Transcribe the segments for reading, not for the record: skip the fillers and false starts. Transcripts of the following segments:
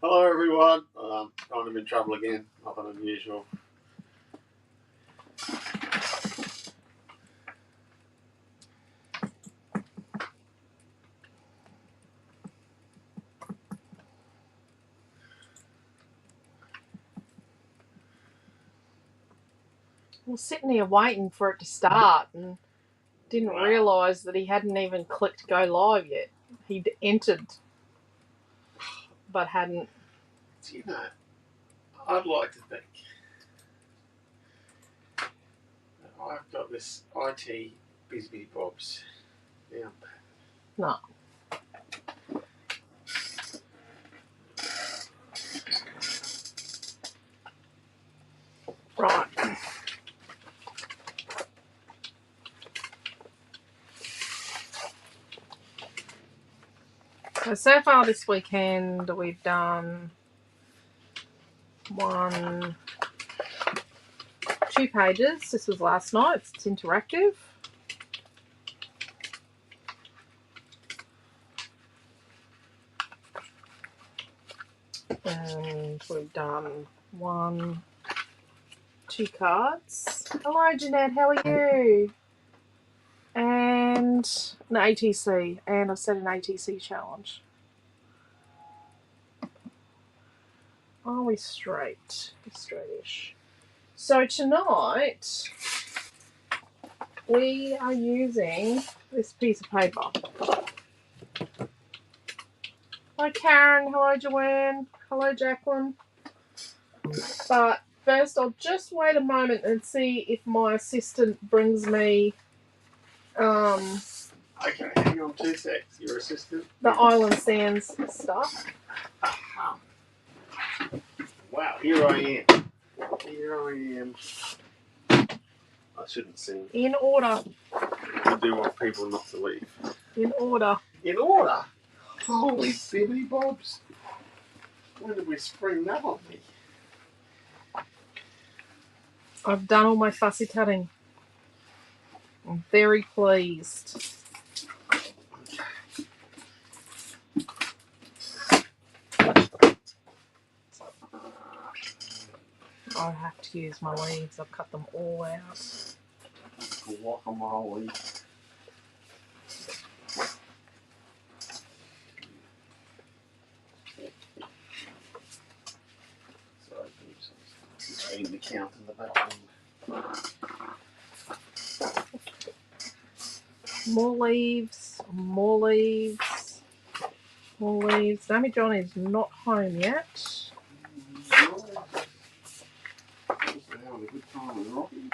Hello everyone. Kind of in trouble again. Nothing unusual. I was sitting here waiting for it to start and didn't Wow. realise that he hadn't even clicked go live yet. He'd entered, but hadn't. Do you know, I'd like to think that I've got this IT busy bobs. Yeah. No. Right. So far this weekend we've done 2 pages. This was last night. It's interactive. And we've done 2 cards. Hello Jeanette, how are you? And an ATC, and I've set an ATC challenge. Are we straight? We're straightish. So tonight we are using this piece of paper. Hello Karen, hello Joanne, hello Jacqueline. But first I'll just wait a moment and see if my assistant brings me Okay, hang on 2 secs. Your assistant? the Island Sands stuff. Wow, here I am. Here I am. I shouldn't sing. In order. I do want people not to leave. In order. In order? Holy bibbity bobs. When did we spring that on me? I've done all my fussy cutting. I'm very pleased. I have to use my leaves. I've cut them all out. Guacamole. So, I need to count in the back. More leaves, more leaves, more leaves. Dammy John is not home yet. Having a good time with Rocky.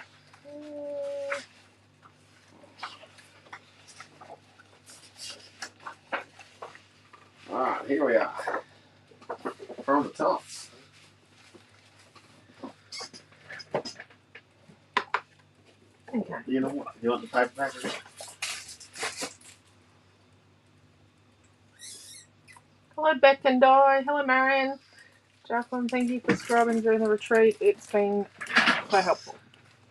Alright, here we are. From the top. Okay. You know what? You want the paper package? Hello, Beck and Di. Hello, Marion. Jacqueline, thank you for scrubbing during the retreat. It's been so helpful.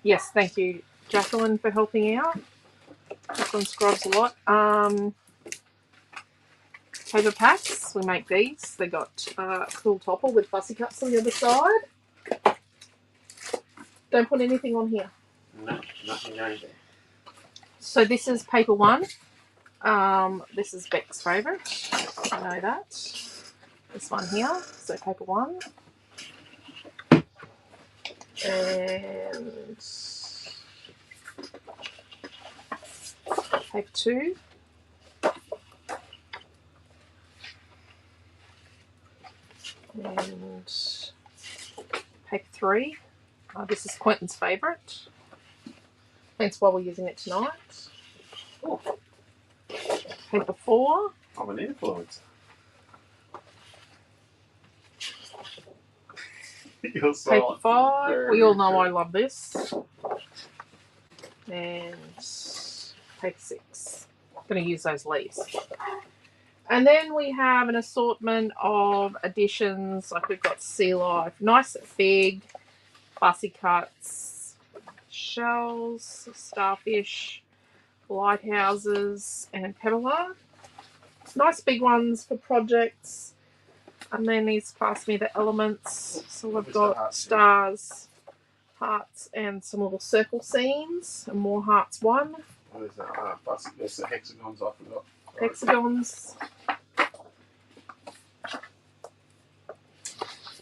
Yes, thank you, Jacqueline, for helping out. Jacqueline scrubs a lot. Paper packs. We make these. They got a cool topper with fussy cuts on the other side. Don't put anything on here. No, nothing going there. So this is paper 1. This is Beck's favourite. I know that. This one here. So paper 1. And paper 2. And paper 3. This is Quentin's favourite. Hence why we're using it tonight. Oh. Paper 4. I'm an influencer. Paper 5. We all know I love this. And paper 6. I'm going to use those leaves. And then we have an assortment of additions. Like we've got Sea Life, nice big, fussy cuts, shells, starfish, lighthouses, and pebble art. Nice big ones for projects. And then he's passed me the elements. So we've Where's the got hearts? stars, hearts, and some little circle seams, and more hearts one. What is that? Ah, plus there's the hexagons I forgot. Sorry. Hexagons.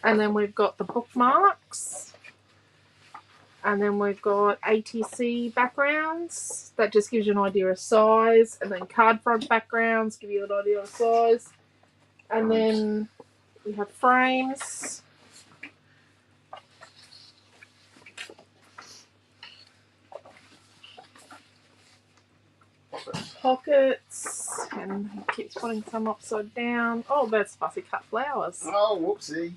And then we've got the bookmarks. And then we've got ATC backgrounds. That just gives you an idea of size. And then card front backgrounds give you an idea of size. And then we have frames. Pockets. And he keeps putting some upside down. Oh, that's fussy cut flowers. Oh, whoopsie.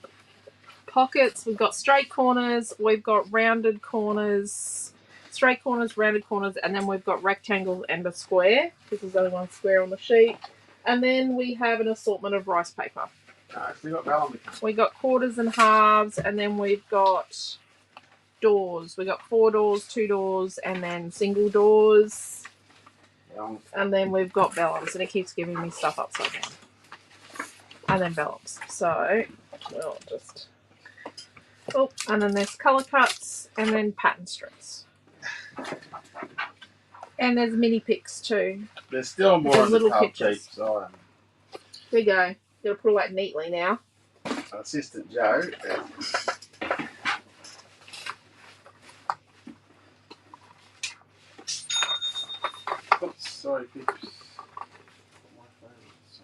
Pockets. We've got straight corners. We've got rounded corners. Straight corners, rounded corners. And then we've got rectangles and a square. Because there's only one square on the sheet. And then we have an assortment of rice paper. We got vellum. We got quarters and halves, and then we've got doors. We got 4 doors, 2 doors, and then single doors. And then we've got vellums, and it keeps giving me stuff upside down. And then vellums. So we'll just... Oh, and then there's colour cuts, and then pattern strips. And there's mini pics too. There's still more There's of little the pictures. so There you go. Gotta put away neatly now. Assistant Joe. Oops, sorry, peeps. My favourites.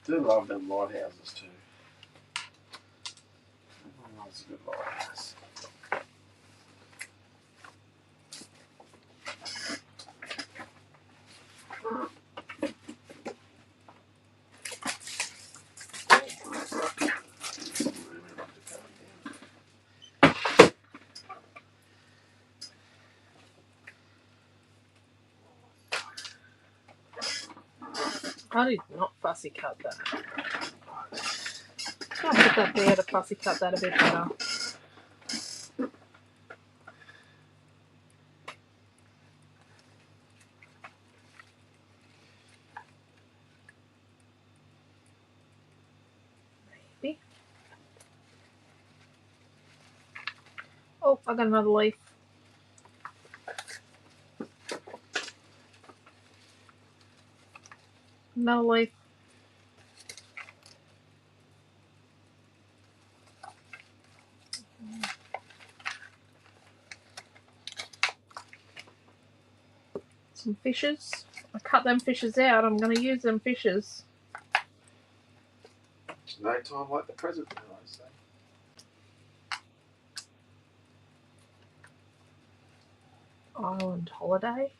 Do love them lighthouses too. Everyone loves a good lighthouse. I did not fussy cut that. I'll put that there to fussy cut that a bit better. Maybe. Oh, I got another leaf. Another leaf. Some fishes. I cut them fishes out. I'm going to use them fishes. No time like the present, I say. Island holiday.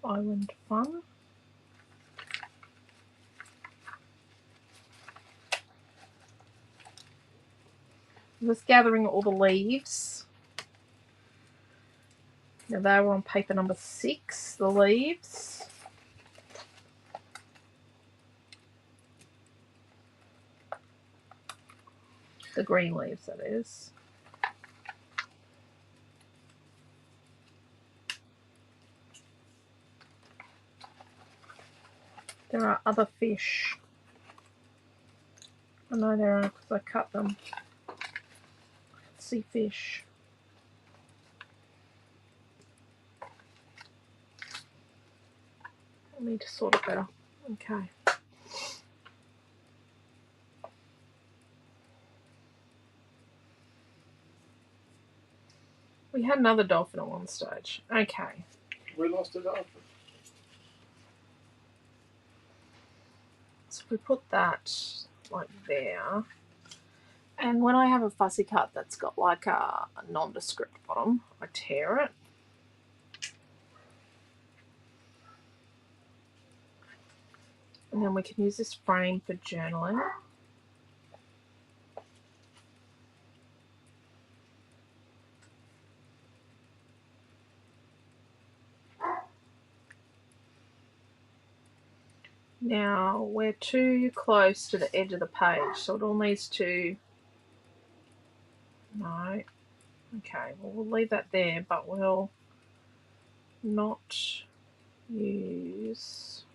Island fun. I'm just gathering all the leaves. Now they were on paper number 6, the leaves. The green leaves, that is. There are other fish. I know there are because I cut them. I can see fish. I need to sort it better. Okay. We had another dolphin at one stage. Okay. We lost a dolphin. So we put that like there. And when I have a fussy cut that's got like a nondescript bottom, I tear it. And then we can use this frame for journaling. Now we're too close to the edge of the page, so it all needs to... No. Okay, well we'll leave that there, but we'll not use...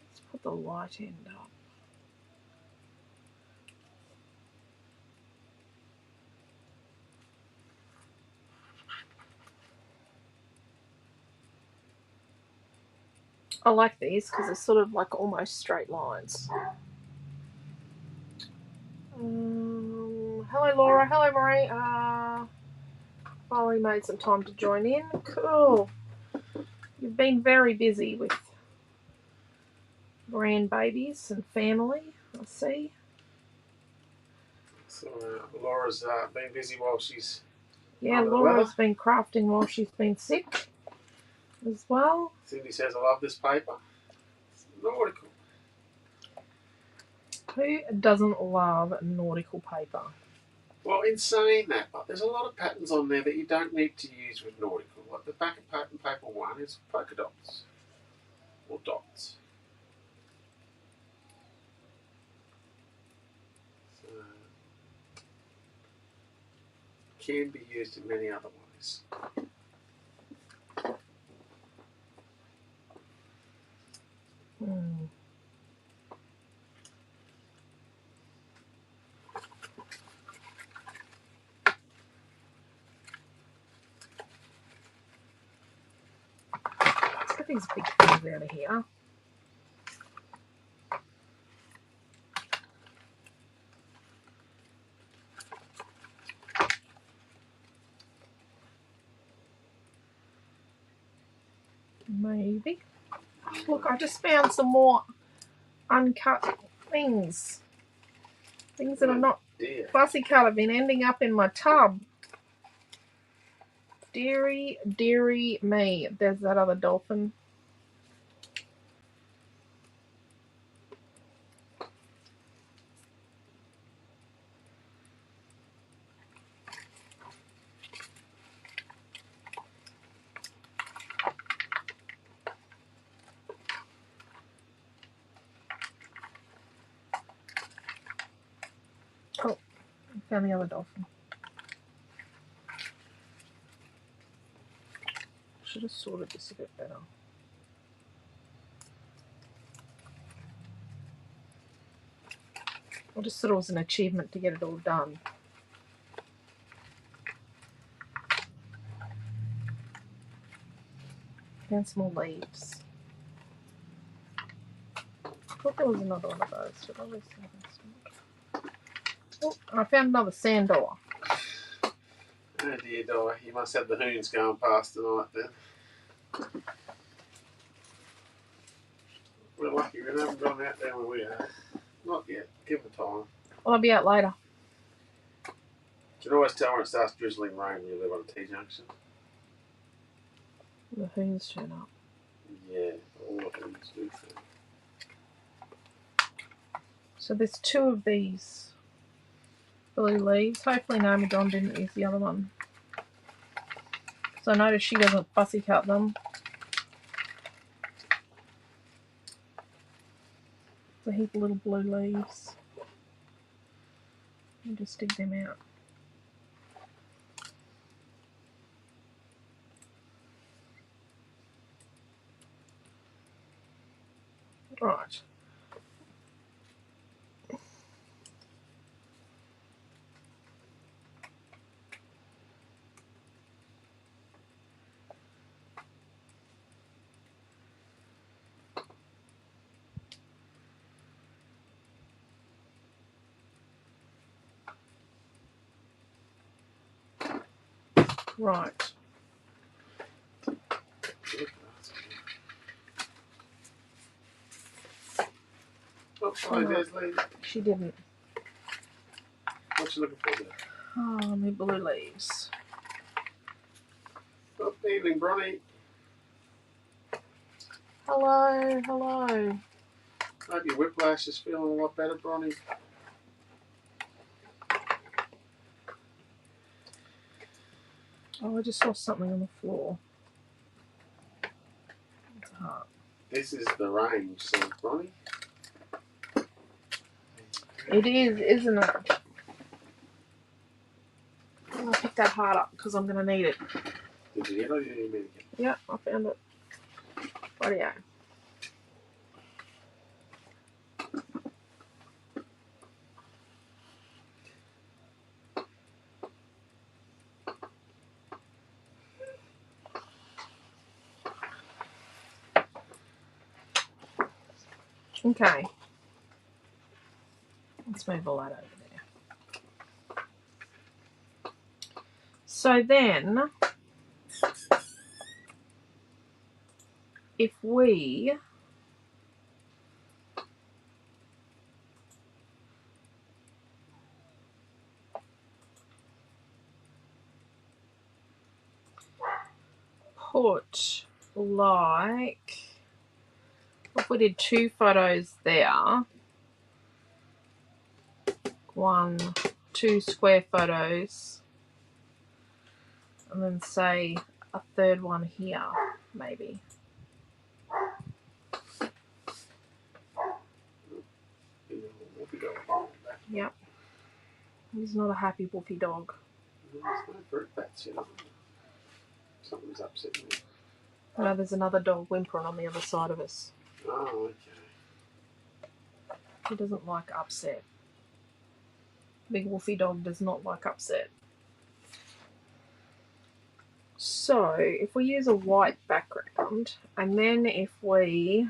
Let's put the light end up. I like these because they're sort of like almost straight lines. Hello Laura, hello Marie. Finally made some time to join in. Cool. You've been very busy with grandbabies and family, I see. So Laura's been busy while she's... Yeah, Laura's been crafting while she's been sick as well. Cindy says, I love this paper. It's nautical. Who doesn't love nautical paper? Well, in saying that, but there's a lot of patterns on there that you don't need to use with nautical. Like the back of pattern paper 1 is polka dots. Or dots. So, can be used in many other ways. Let's get these big things out of here. Maybe. Look, I just found some more uncut things. Things that are not fussy cut have been ending up in my tub. Deary, deary me. There's that other dolphin. Oh, I found the other dolphin. Should have sorted this a bit better. I just thought it was an achievement to get it all done. Found some more leaves. I thought there was another one of those. Did I lose something? Oh, I found another sand dollar. Oh dear, Di. You must have the hoons going past tonight then. We're lucky we haven't gone out there where we are. Not yet. Give them time. Well, I'll be out later. You can always tell when it starts drizzling rain when you live on a T-junction. The hoons turn up. Yeah, all the hoons do so. So there's 2 of these blue leaves. Hopefully Naomi John didn't use the other one. So I noticed she doesn't fussy cut them. It's a heap of little blue leaves. And just dig them out. Right. Right. Oh, there's Lee. She didn't. What you looking for there? Oh, my blue leaves. Good evening, Bronny. Hello, hello. Hope your whiplash is feeling a lot better, Bronny. Oh, I just saw something on the floor. It's a heart. This is the range, so Bronny. It is, isn't it? I'll pick that heart up because I'm going to need it. Did you get it or did you mean it? Yeah, I found it. Rightio. Okay. Let's move all that over there. So then, if we put like, if we did 2 photos there, 1, 2 square photos, and then say a third one here, maybe. Yep. He's not a happy woofy dog. There's no fruit bats, you know. Something's upsetting me. No, there's another dog whimpering on the other side of us. Oh, okay. He doesn't like upset. Big woofy dog does not like upset. So, if we use a white background, and then if we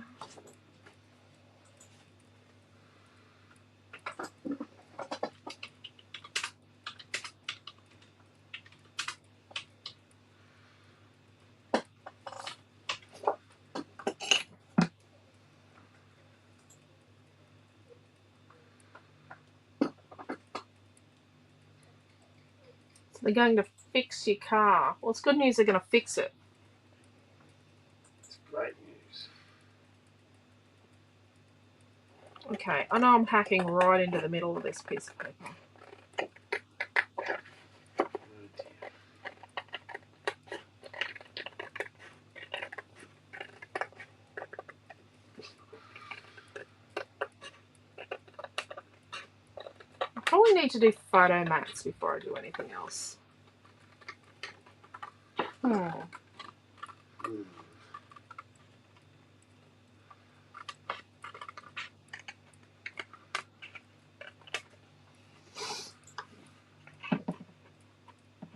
they're going to fix your car. Well, it's good news they're going to fix it. It's great news. Okay, I know I'm hacking right into the middle of this piece of paper. Oh dear. I probably need to do photo mats before I do anything else.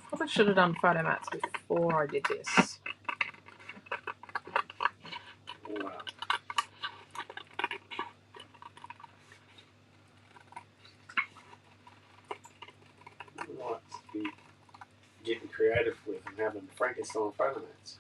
Probably should have done photo mats before I did this. Wow. I like to be getting creative with and having Frankenstein photo mats.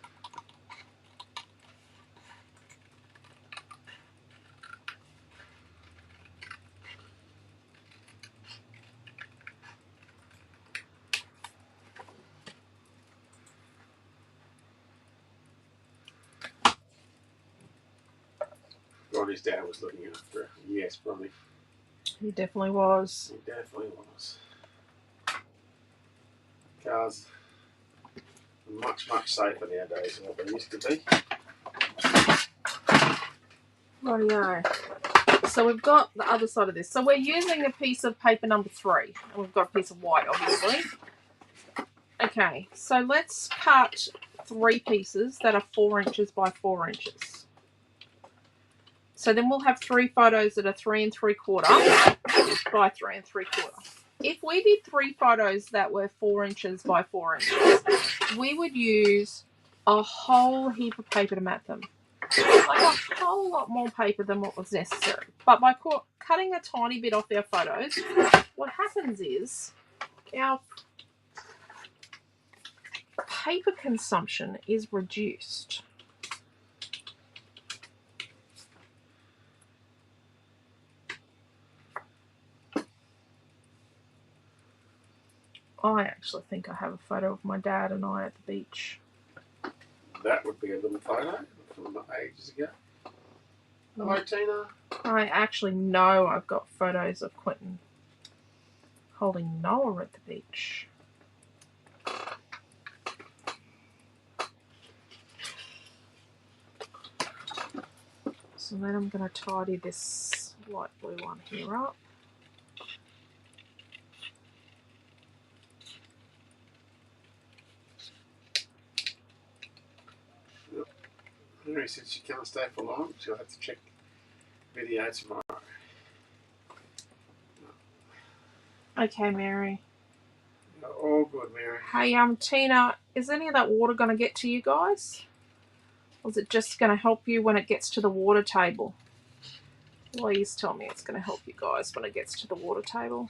Ronnie's dad was looking after her. Yes, Ronnie. He definitely was. He definitely was. Cars are much, much safer nowadays than what they used to be. Rightio. So we've got the other side of this. So we're using a piece of paper number 3. And we've got a piece of white, obviously. Okay, so let's cut 3 pieces that are 4 inches by 4 inches. So then we'll have 3 photos that are 3 3/4 by 3 3/4. If we did 3 photos that were 4 inches by 4 inches, we would use a whole heap of paper to mat them. Like a whole lot more paper than what was necessary. But by cutting a tiny bit off our photos, what happens is our paper consumption is reduced. I actually think I have a photo of my dad and I at the beach. That would be a little photo from ages ago. Hello, Tina. I actually know I've got photos of Quentin holding Noah at the beach. So then I'm going to tidy this light blue one here up. Mary said she can't stay for long. She'll have to check video tomorrow. Okay, Mary. All good, Mary. Hey, Tina, is any of that water going to get to you guys? Or is it just going to help you when it gets to the water table? Please tell me it's going to help you guys when it gets to the water table.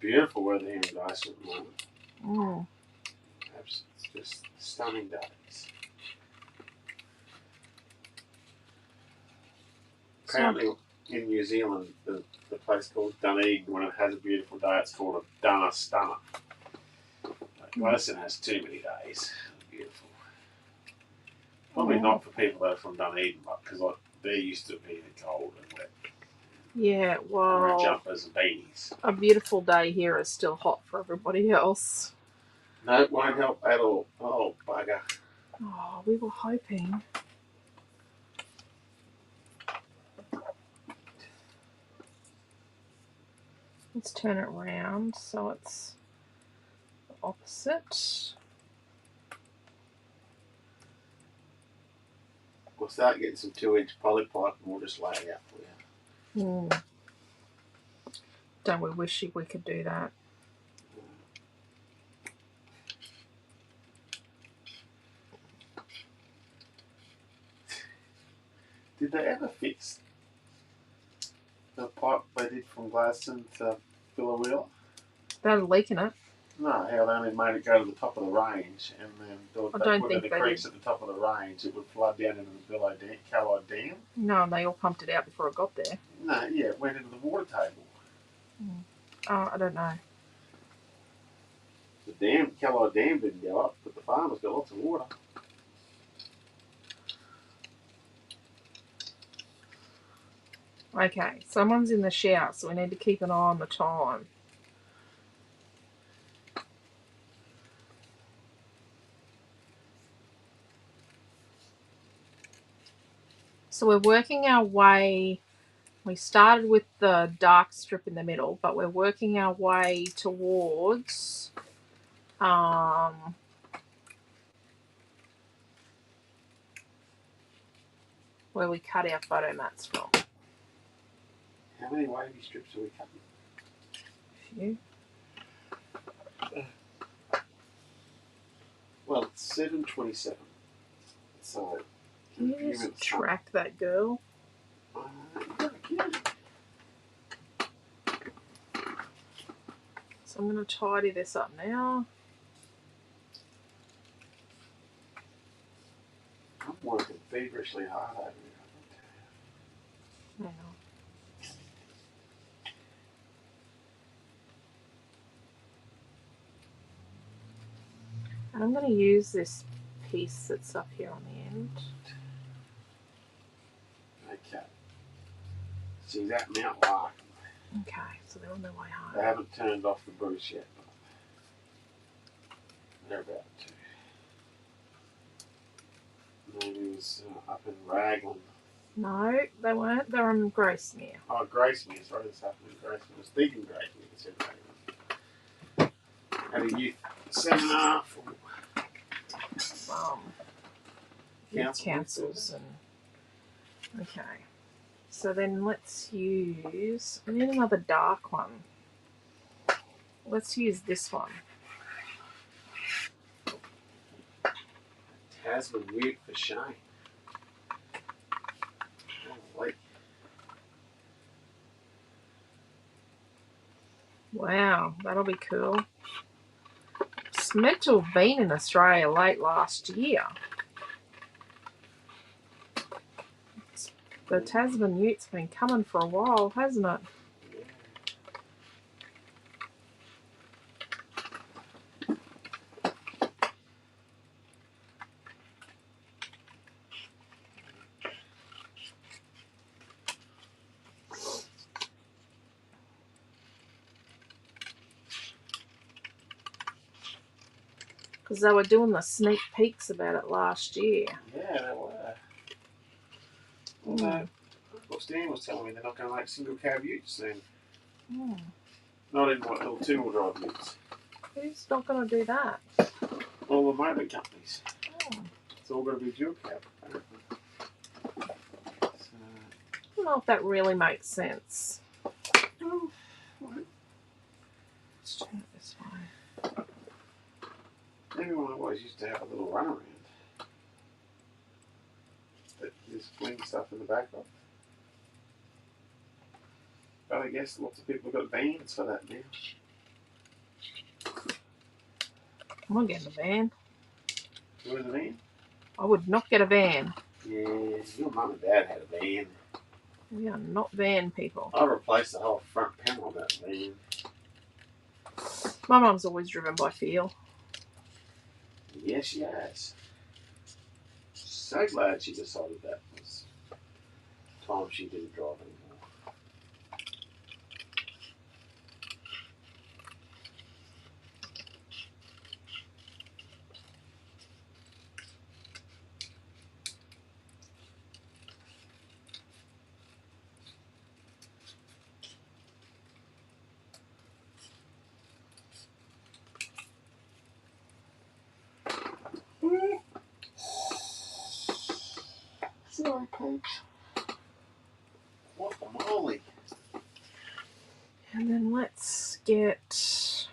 Beautiful weather here in Dyson at the moment. Mm. It's just stunning days. Apparently, in New Zealand, the place called Dunedin, when it has a beautiful day, it's called a Dunner Stunner. Gladstone has too many days. Beautiful. Probably not for people that are from Dunedin, but because they're used to being cold and wet. Yeah, well, Wearing jumpers and beanies. A beautiful day here is still hot for everybody else. No, it won't help at all. Oh, bugger. Oh, we were hoping. Let's turn it around so it's the opposite. We'll start getting some 2-inch polypipe and we'll just lay it out for you. Don't we wish we could do that? Did they ever fix the pipe they did from Gladstone to Billawheeler? They're leaking it. No, how they only made it go to the top of the range, and then I don't put think the they creeks did. at the top of the range, it would flood down into the Callide Dam. No, they all pumped it out before it got there. No, yeah, it went into the water table. Oh, I don't know. The Callide Dam didn't go up, but the farmers got lots of water. Okay, someone's in the shower, so we need to keep an eye on the time. So we're working our way. We started with the dark strip in the middle, but we're working our way towards where we cut our photo mats from. How many wavy strips are we cutting? A few. Well, it's 7:27. So, Can you just track that girl? So I'm going to tidy this up now. I'm working feverishly hard over here. Hang on. And I'm going to use this piece that's up here on the end. Okay. See that Mount Lark? Okay, so they're on their way home. They haven't turned off the Bruce yet, but they're about to. Maybe it was up in Raglan. No, they weren't. They're on Gracemere. Oh, Gracemere. Sorry, this happened in Gracemere. I was thinking Gracemere. It said Raglan. Had a youth seminar for councils and okay. So then let's use. I need another dark one. Let's use this one. Tasman Mute for shame. Holy. Wow, that'll be cool. It's meant to have been in Australia late last year. The Tasman Mute's been coming for a while, hasn't it? Because they were doing the sneak peeks about it last year. Yeah, they were. Although, what Stan was telling me, they're not going to make single cab utes soon. Not in what little two-wheel drive utes. Who's not going to do that? All the motor companies. Oh. It's all going to be dual cab, apparently. So, I don't know if that really makes sense. oh, what? Let's turn it this way. Everyone always used to have a little runaround. That you just fling stuff in the back of. But I guess lots of people have got vans for that now. I'm not getting a van. You want a van? I would not get a van. Yeah, your mum and dad had a van. We are not van people. I replaced the whole front panel of that van. My mum's always driven by feel. Yes, she has. So glad she decided that was time she didn't drive anymore. Sorry, Paige. What the moly? And then let's get...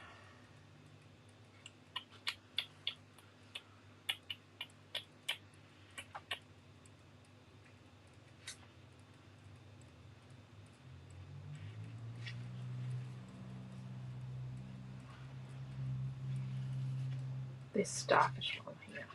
this darkish one here.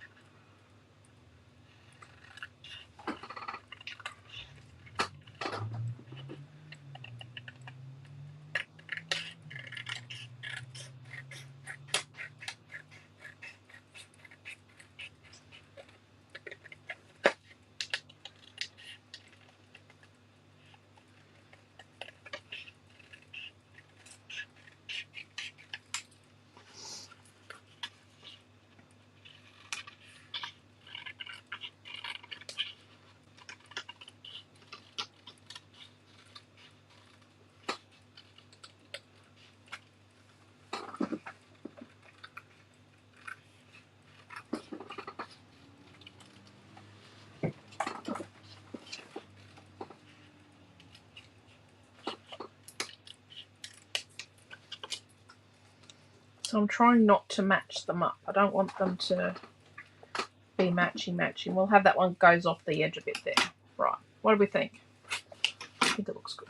So I'm trying not to match them up. I don't want them to be matchy-matchy. We'll have that one goes off the edge a bit there. Right. What do we think? I think it looks good.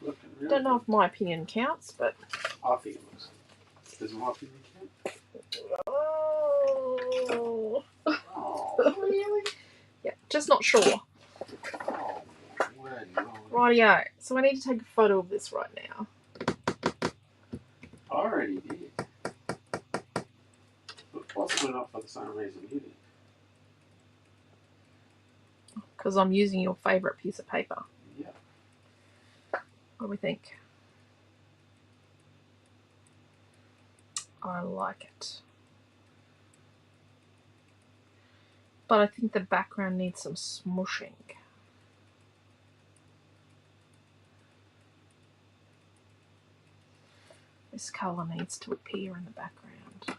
Really Don't know if my opinion counts, but... I think it looks good. Does my opinion count? Oh, Oh, really? yeah, just not sure. Oh, Rightio. So I need to take a photo of this right now. I already did. But possibly not for the same reason you did. Because I'm using your favourite piece of paper. Yeah. What do we think? I like it. But I think the background needs some smushing. This colour needs to appear in the background.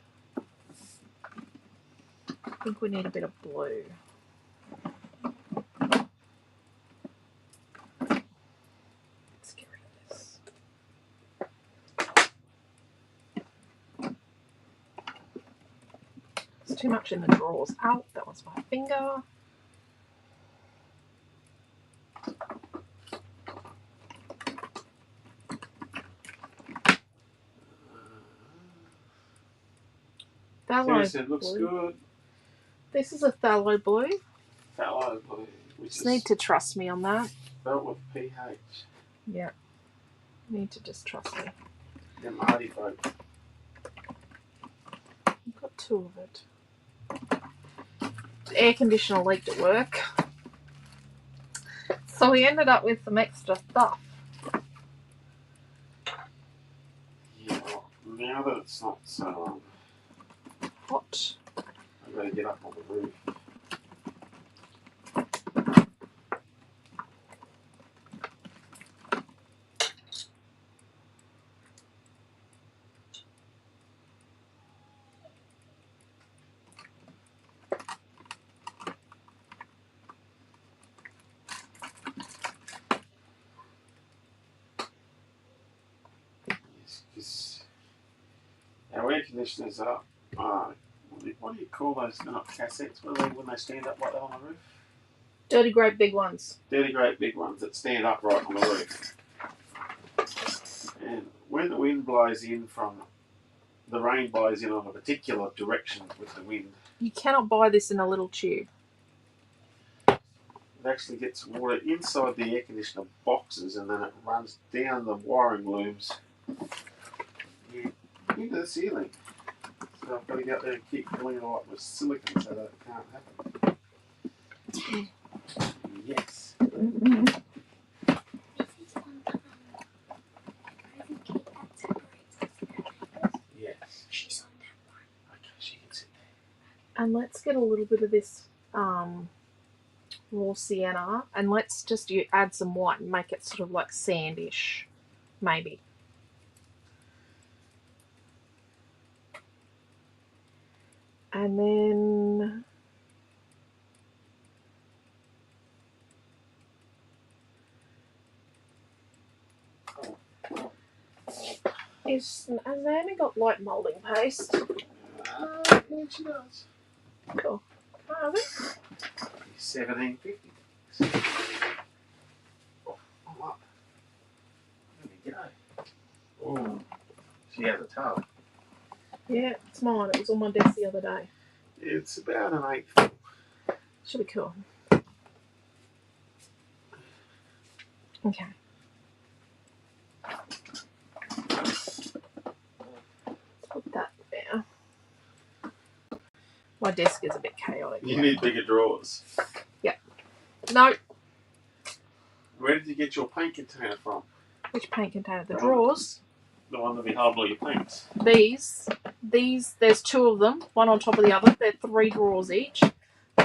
I think we need a bit of blue. Let's get rid of this. There's too much in the drawers. Ow, that was my finger. Sarah said looks blue. good. This is a phthalo blue. Phthalo blue. Which Just is need to trust me on that. spelled with PH. Yeah. Need to just trust me. Them hardy folk. I've got two of it. The air conditioner leaked at work. So we ended up with some extra stuff. Yeah, well, now that it's not so hot. I'm going to get up on the roof. Our air conditioners are, what do you call those? They're not cassettes. What are they when they stand up like that on the roof? Dirty great big ones. Dirty great big ones that stand upright on the roof. And when the wind blows in from, the rain blows in on a particular direction with the wind. You cannot buy this in a little tube. It actually gets water inside the air conditioner boxes and then it runs down the wiring looms into the ceiling. So I've got to go out there and keep filling it all up with silicone so that it can't happen. Yes. Yes. She's on that one. Okay, she can sit there. And let's get a little bit of this raw sienna, and let's just add some white and make it sort of like sandish, maybe. And then has Naomi got light moulding paste? Yeah, she does. Cool. Oh, $17.50. Oh, I'm up. There we go. Oh, she has a tub. yeah, it's mine. It was on my desk the other day. It's about an 8 full. Should be cool. Okay. Put that there. My desk is a bit chaotic. You need bigger drawers. No. Where did you get your paint container from? Which paint container? The drawers. The one that we hold all your paints. These, there's two of them, one on top of the other. They're 3 drawers each.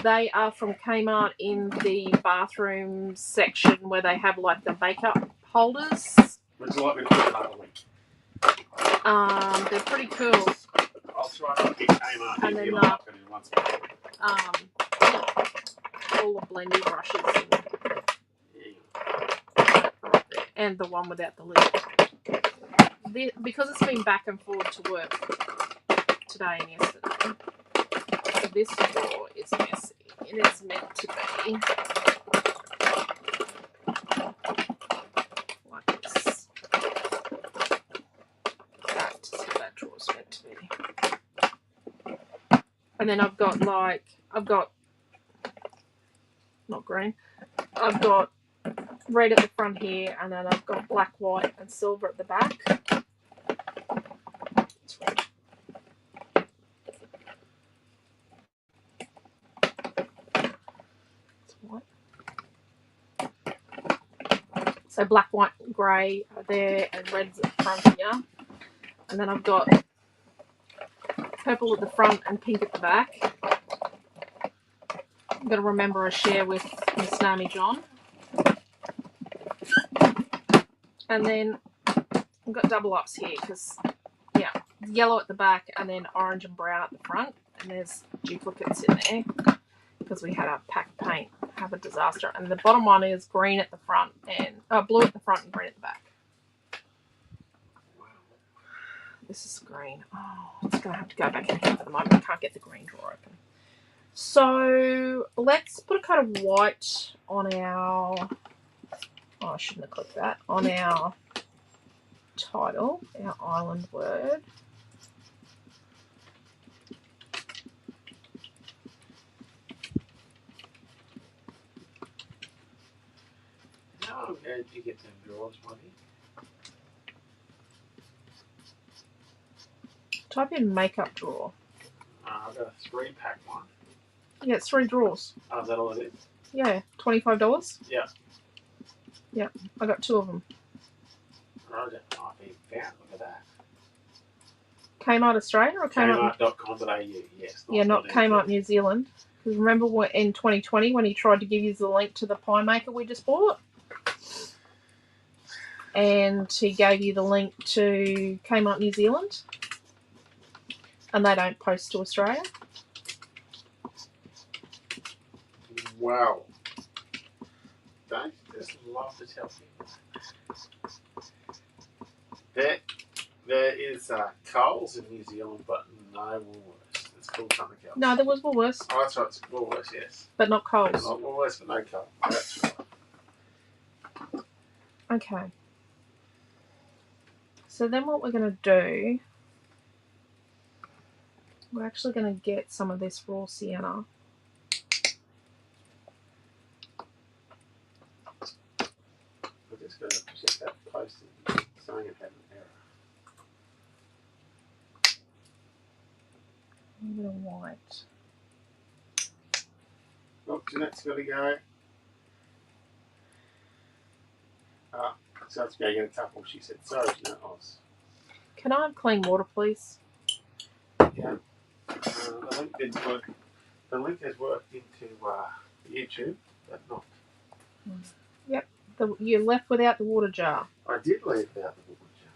They are from Kmart in the bathroom section where they have like the makeup holders. Would you like me to put another link? They're pretty cool. I'll try not to get Kmart And in then, here like it in one spot. All the blending brushes and the one without the lid. Because it's been back and forward to work today and yesterday, this drawer is messy. And it's meant to be like this. That's what that drawer's meant to be. And then I've got not green. I've got red at the front here, and then I've got black, white, and silver at the back. It's red. It's white. So black, white, and grey are there, and red's at the front here. And then I've got purple at the front and pink at the back. I'm going to remember I share with Miss Naomi John. And then I've got double ups here because, yeah, yellow at the back and then orange and brown at the front. And there's duplicates in there because we had our pack paint have a disaster. And the bottom one is green at the front and blue at the front and green at the back. This is green. Oh, it's going to have to go back in here for the moment. I can't get the green drawer open. So let's put a coat of white on our, I shouldn't have clicked that, on our title, our island word. How did you get them drawers, buddy? Type in makeup drawer. I've got a 3-pack one. Yeah, it's 3 drawers. Oh, is that all it is? Yeah, $25. Yeah. Yep, I got 2 of them. Roger. Oh, he found. Look at that. Kmart Australia or Kmart? Kmart.com.au, yes. Yeah, not Kmart New Zealand. Because remember in 2020 when he tried to give you the link to the pie maker we just bought? And he gave you the link to Kmart New Zealand. And they don't post to Australia. Wow. Don't you just love to tell people? There is Coles in New Zealand, but no Woolworths. It's called something else. No, there was Woolworths. Oh, that's right. It's Woolworths, yes. But not Coles. Not Woolworths, but no Coles. That's right. Okay. So then what we're going to do, we're actually going to get some of this raw sienna. We're just going to check that post and saying it had an error. A little bit of white. Oh, Jeanette's got to go. So let's go get a couple. She said, sorry, Jeanette. Can I have clean water, please? Yeah. The link didn't work. The link has worked into YouTube, but not. Yep. You're left without the water jar. I did leave without the water jar.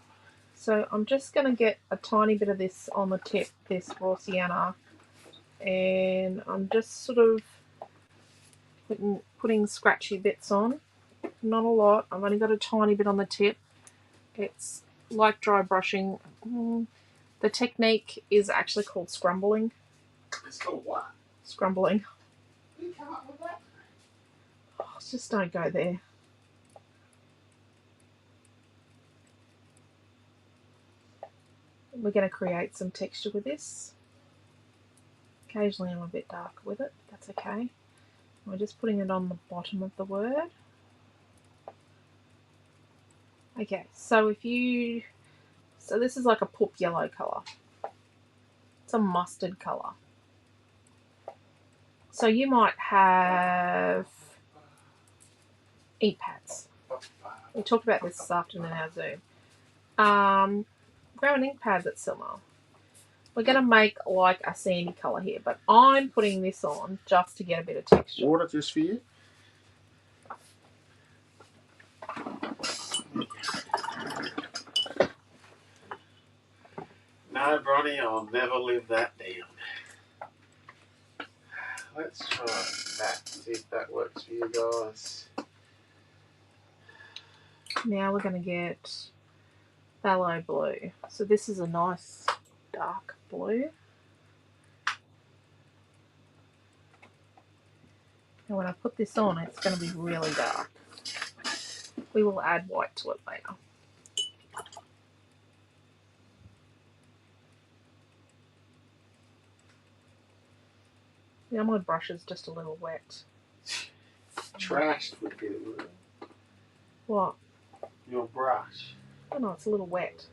So I'm just going to get a tiny bit of this on the tip, this raw sienna. And I'm just sort of putting scratchy bits on. Not a lot. I've only got a tiny bit on the tip. It's like dry brushing. The technique is actually called scrumbling. It's called what? Scrumbling. You come up with that? Oh, just don't go there. We're going to create some texture with this. Occasionally I'm a bit dark with it. That's okay. We're just putting it on the bottom of the word. Okay, so so this is like a pulp yellow colour. It's a mustard colour. So you might have ink pads. We talked about this afternoon in our Zoom. Grab an ink pad that's similar. We're going to make like a sandy colour here, but I'm putting this on just to get a bit of texture. Water just for you? No, Bronny, I'll never live that down. Let's try that, see if that works for you guys. Now we're going to get phthalo blue. So this is a nice dark blue. And when I put this on, it's going to be really dark. We will add white to it later. Now my brush is just a little wet. Trashed would be the word. What? Your brush. Oh no, it's a little wet.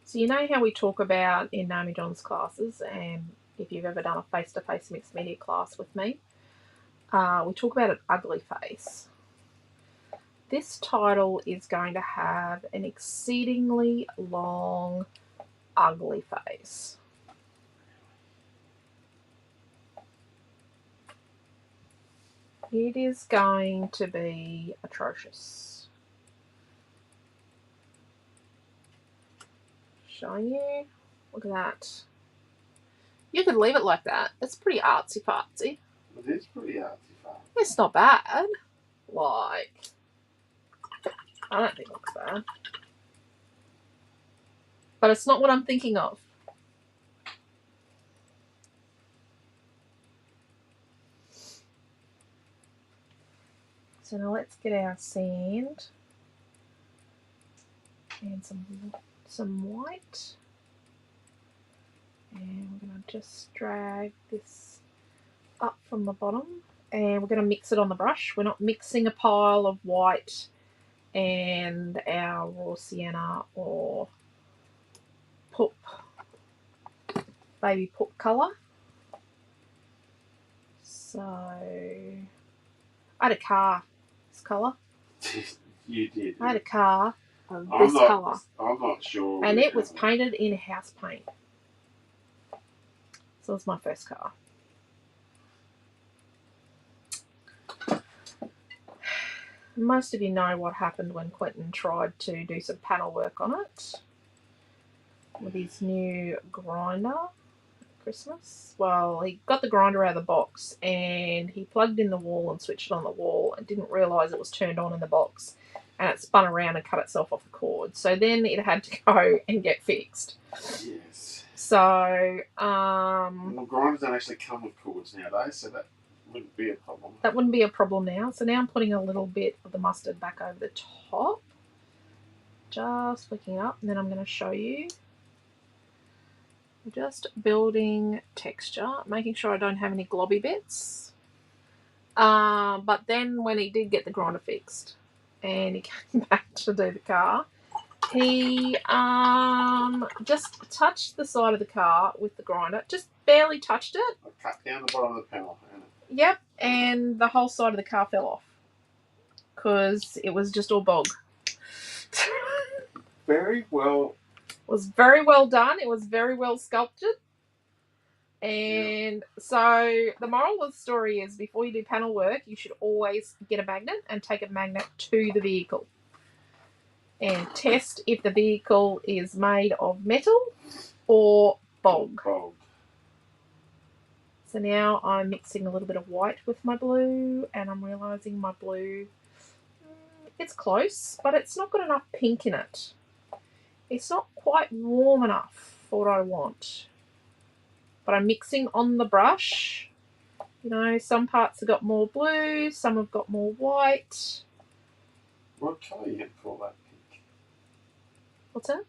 So you know how we talk about in Naomi John's classes, and if you've ever done a face-to-face mixed media class with me, we talk about an ugly face. This title is going to have an exceedingly long, ugly face. It is going to be atrocious. Show you. Look at that. You could leave it like that. It's pretty artsy-fartsy. It is pretty artsy-fartsy. It's not bad. Like, I don't think it looks bad. But it's not what I'm thinking of. So now let's get our sand and some white. And we're going to just drag this up from the bottom. And we're going to mix it on the brush. We're not mixing a pile of white and our raw sienna or pulp, baby pulp colour. So I had a car this colour. You did. I had a car of I'm this not, colour. I'm not sure. And it was painted in house paint. So it was my first car. Most of you know what happened when Quentin tried to do some panel work on it with his new grinder at Christmas. Well, he got the grinder out of the box and he plugged in the wall and switched it on the wall and didn't realise it was turned on in the box, and it spun around and cut itself off the cord. So then it had to go and get fixed. Yes. So, well, grinders don't actually come with cords nowadays, so that wouldn't be a problem. That wouldn't be a problem now. So now I'm putting a little bit of the mustard back over the top. Just flicking up, and then I'm going to show you. Just building texture, making sure I don't have any globby bits. But then when he did get the grinder fixed and he came back to do the car, he just touched the side of the car with the grinder, just barely touched it. I cut down the bottom of the panel. Yep, and the whole side of the car fell off because it was just all bog. Very well. It was very well done. It was very well sculpted. And so the moral of the story is, before you do panel work, you should always get a magnet and take a magnet to the vehicle and test if the vehicle is made of metal or bog. So now I'm mixing a little bit of white with my blue, and I'm realising my blue, it's close, but it's not got enough pink in it. It's not quite warm enough for what I want. But I'm mixing on the brush. You know, some parts have got more blue, some have got more white. What colour are you going to call that pink? What's that?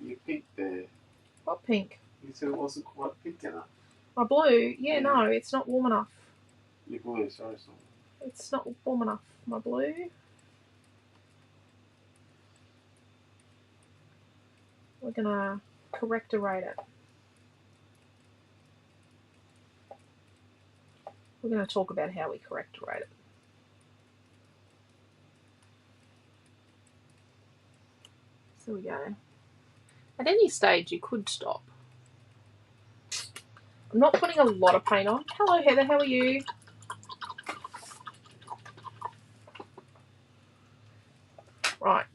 Your pink there. What pink? You said it wasn't quite pink enough. My blue? Yeah, no, it's not warm enough. Your blue, sorry. It's not warm enough. My blue. We're going to correctorate it. We're going to talk about how we correctorate it. So we go. At any stage, you could stop. I'm not putting a lot of paint on. Hello, Heather. How are you? Right.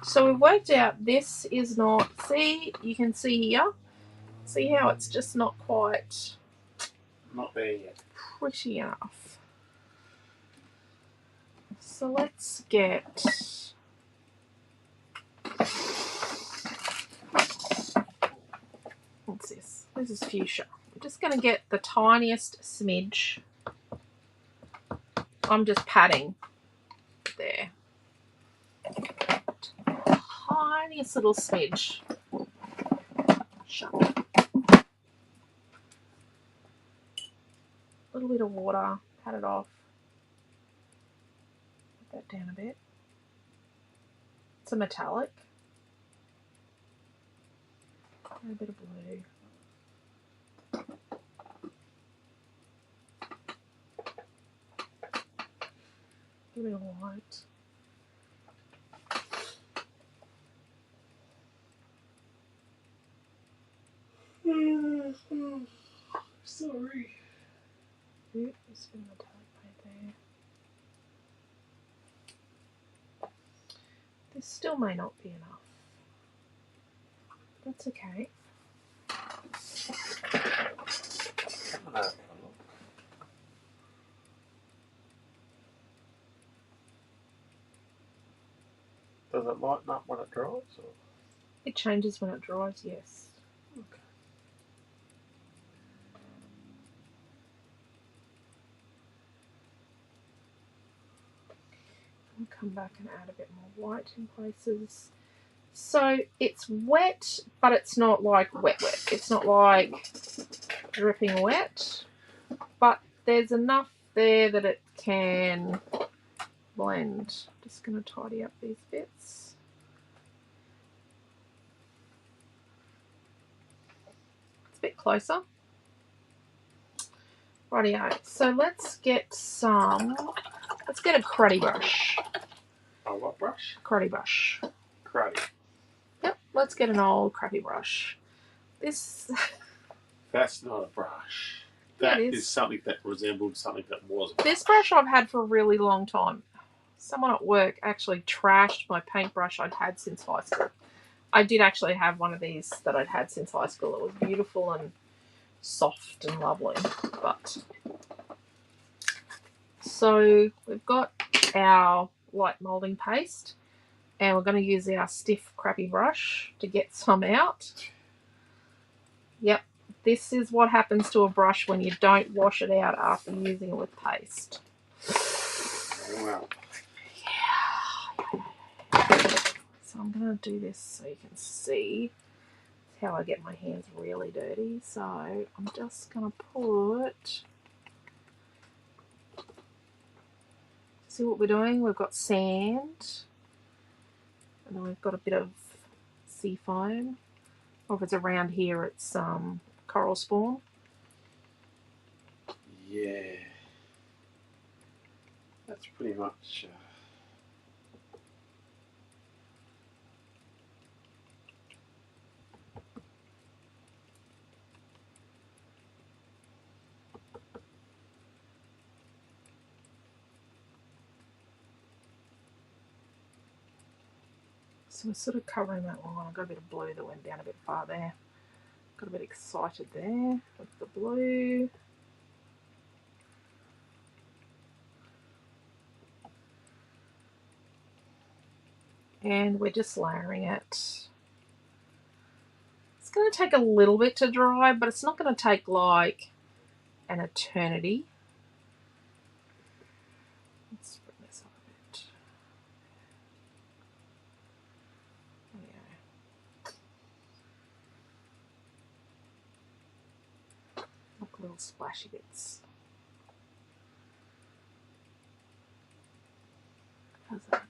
So we've worked out this is not... See, you can see here. See how it's just not quite... Not there yet. Pretty enough. So let's get... What's this? This is fuchsia. I'm just going to get the tiniest smidge. I'm just patting there. Tiniest little smidge. Shut up. A little bit of water, pat it off. Put that down a bit. It's a metallic. A bit of blue. A bit of white. Sorry. Ooh, there's a bit of metallic paint there. This still may not be enough. That's okay. Does it lighten up when it dries? Or? It changes when it dries, yes. Okay. I'll come back and add a bit more white in places. So it's wet, but it's not like wet. It's not like dripping wet, but there's enough there that it can blend. Just going to tidy up these bits. It's a bit closer. Rightio. So let's get some. Let's get a cruddy brush. A what brush? Cruddy brush. Cruddy. Yep, let's get an old crappy brush. This... That's not a brush. Yeah, That it is something that resembled something that wasn't. This brush I've had for a really long time. Someone at work actually trashed my paintbrush I'd had since high school. I did actually have one of these that I'd had since high school. It was beautiful and soft and lovely. But so we've got our light moulding paste, and we're going to use our stiff crappy brush to get some out. Yep, this is what happens to a brush when you don't wash it out after using it with paste. Wow. So I'm going to do this so you can see how I get my hands really dirty. So I'm just going to put... See what we're doing? We've got sand. And then we've got a bit of sea foam. Or if it's around here, it's coral spawn. Yeah. That's pretty much... So we're sort of covering that line. I've got a bit of blue that went down a bit far there. Got a bit excited there with the blue. And we're just layering it. It's going to take a little bit to dry, but it's not going to take like an eternity. Let's bring this up a bit. Yeah. Look, little splashy bits. How's that?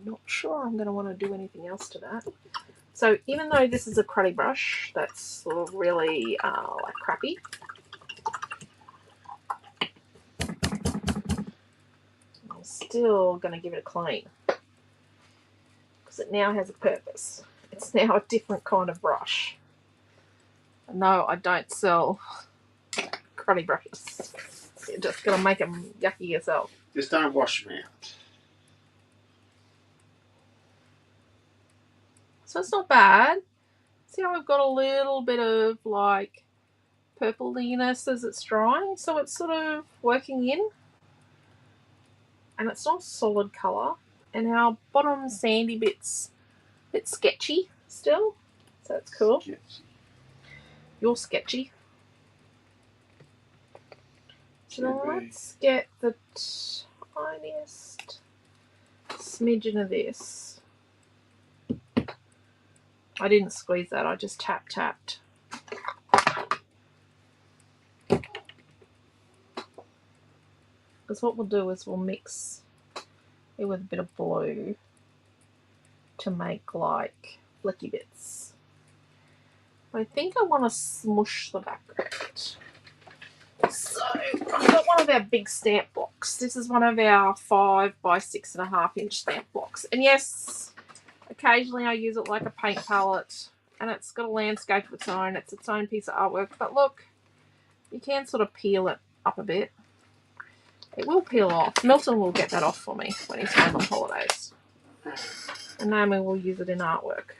Not sure I'm going to want to do anything else to that. So even though this is a cruddy brush that's sort of really like crappy, I'm still going to give it a clean because it now has a purpose. It's now a different kind of brush. No, I don't sell cruddy brushes. You're just going to make them yucky yourself. Just don't wash them out. So it's not bad. See how we've got a little bit of like purpliness as it's drying? So it's sort of working in. And it's not solid colour. And our bottom sandy bit's a bit sketchy still. So that's cool. Sketchy. You're sketchy. So now let's get the tiniest smidgen of this. I didn't squeeze that, I just tapped. Because what we'll do is we'll mix it with a bit of blue to make like flicky bits. I think I want to smush the background. So I've got one of our big stamp blocks. This is one of our 5 by 6.5 inch stamp blocks. And yes, occasionally I use it like a paint palette, and it's got a landscape of its own. It's its own piece of artwork. But look, you can sort of peel it up a bit. It will peel off. Milton will get that off for me when he's home on holidays. And Naomi will use it in artwork.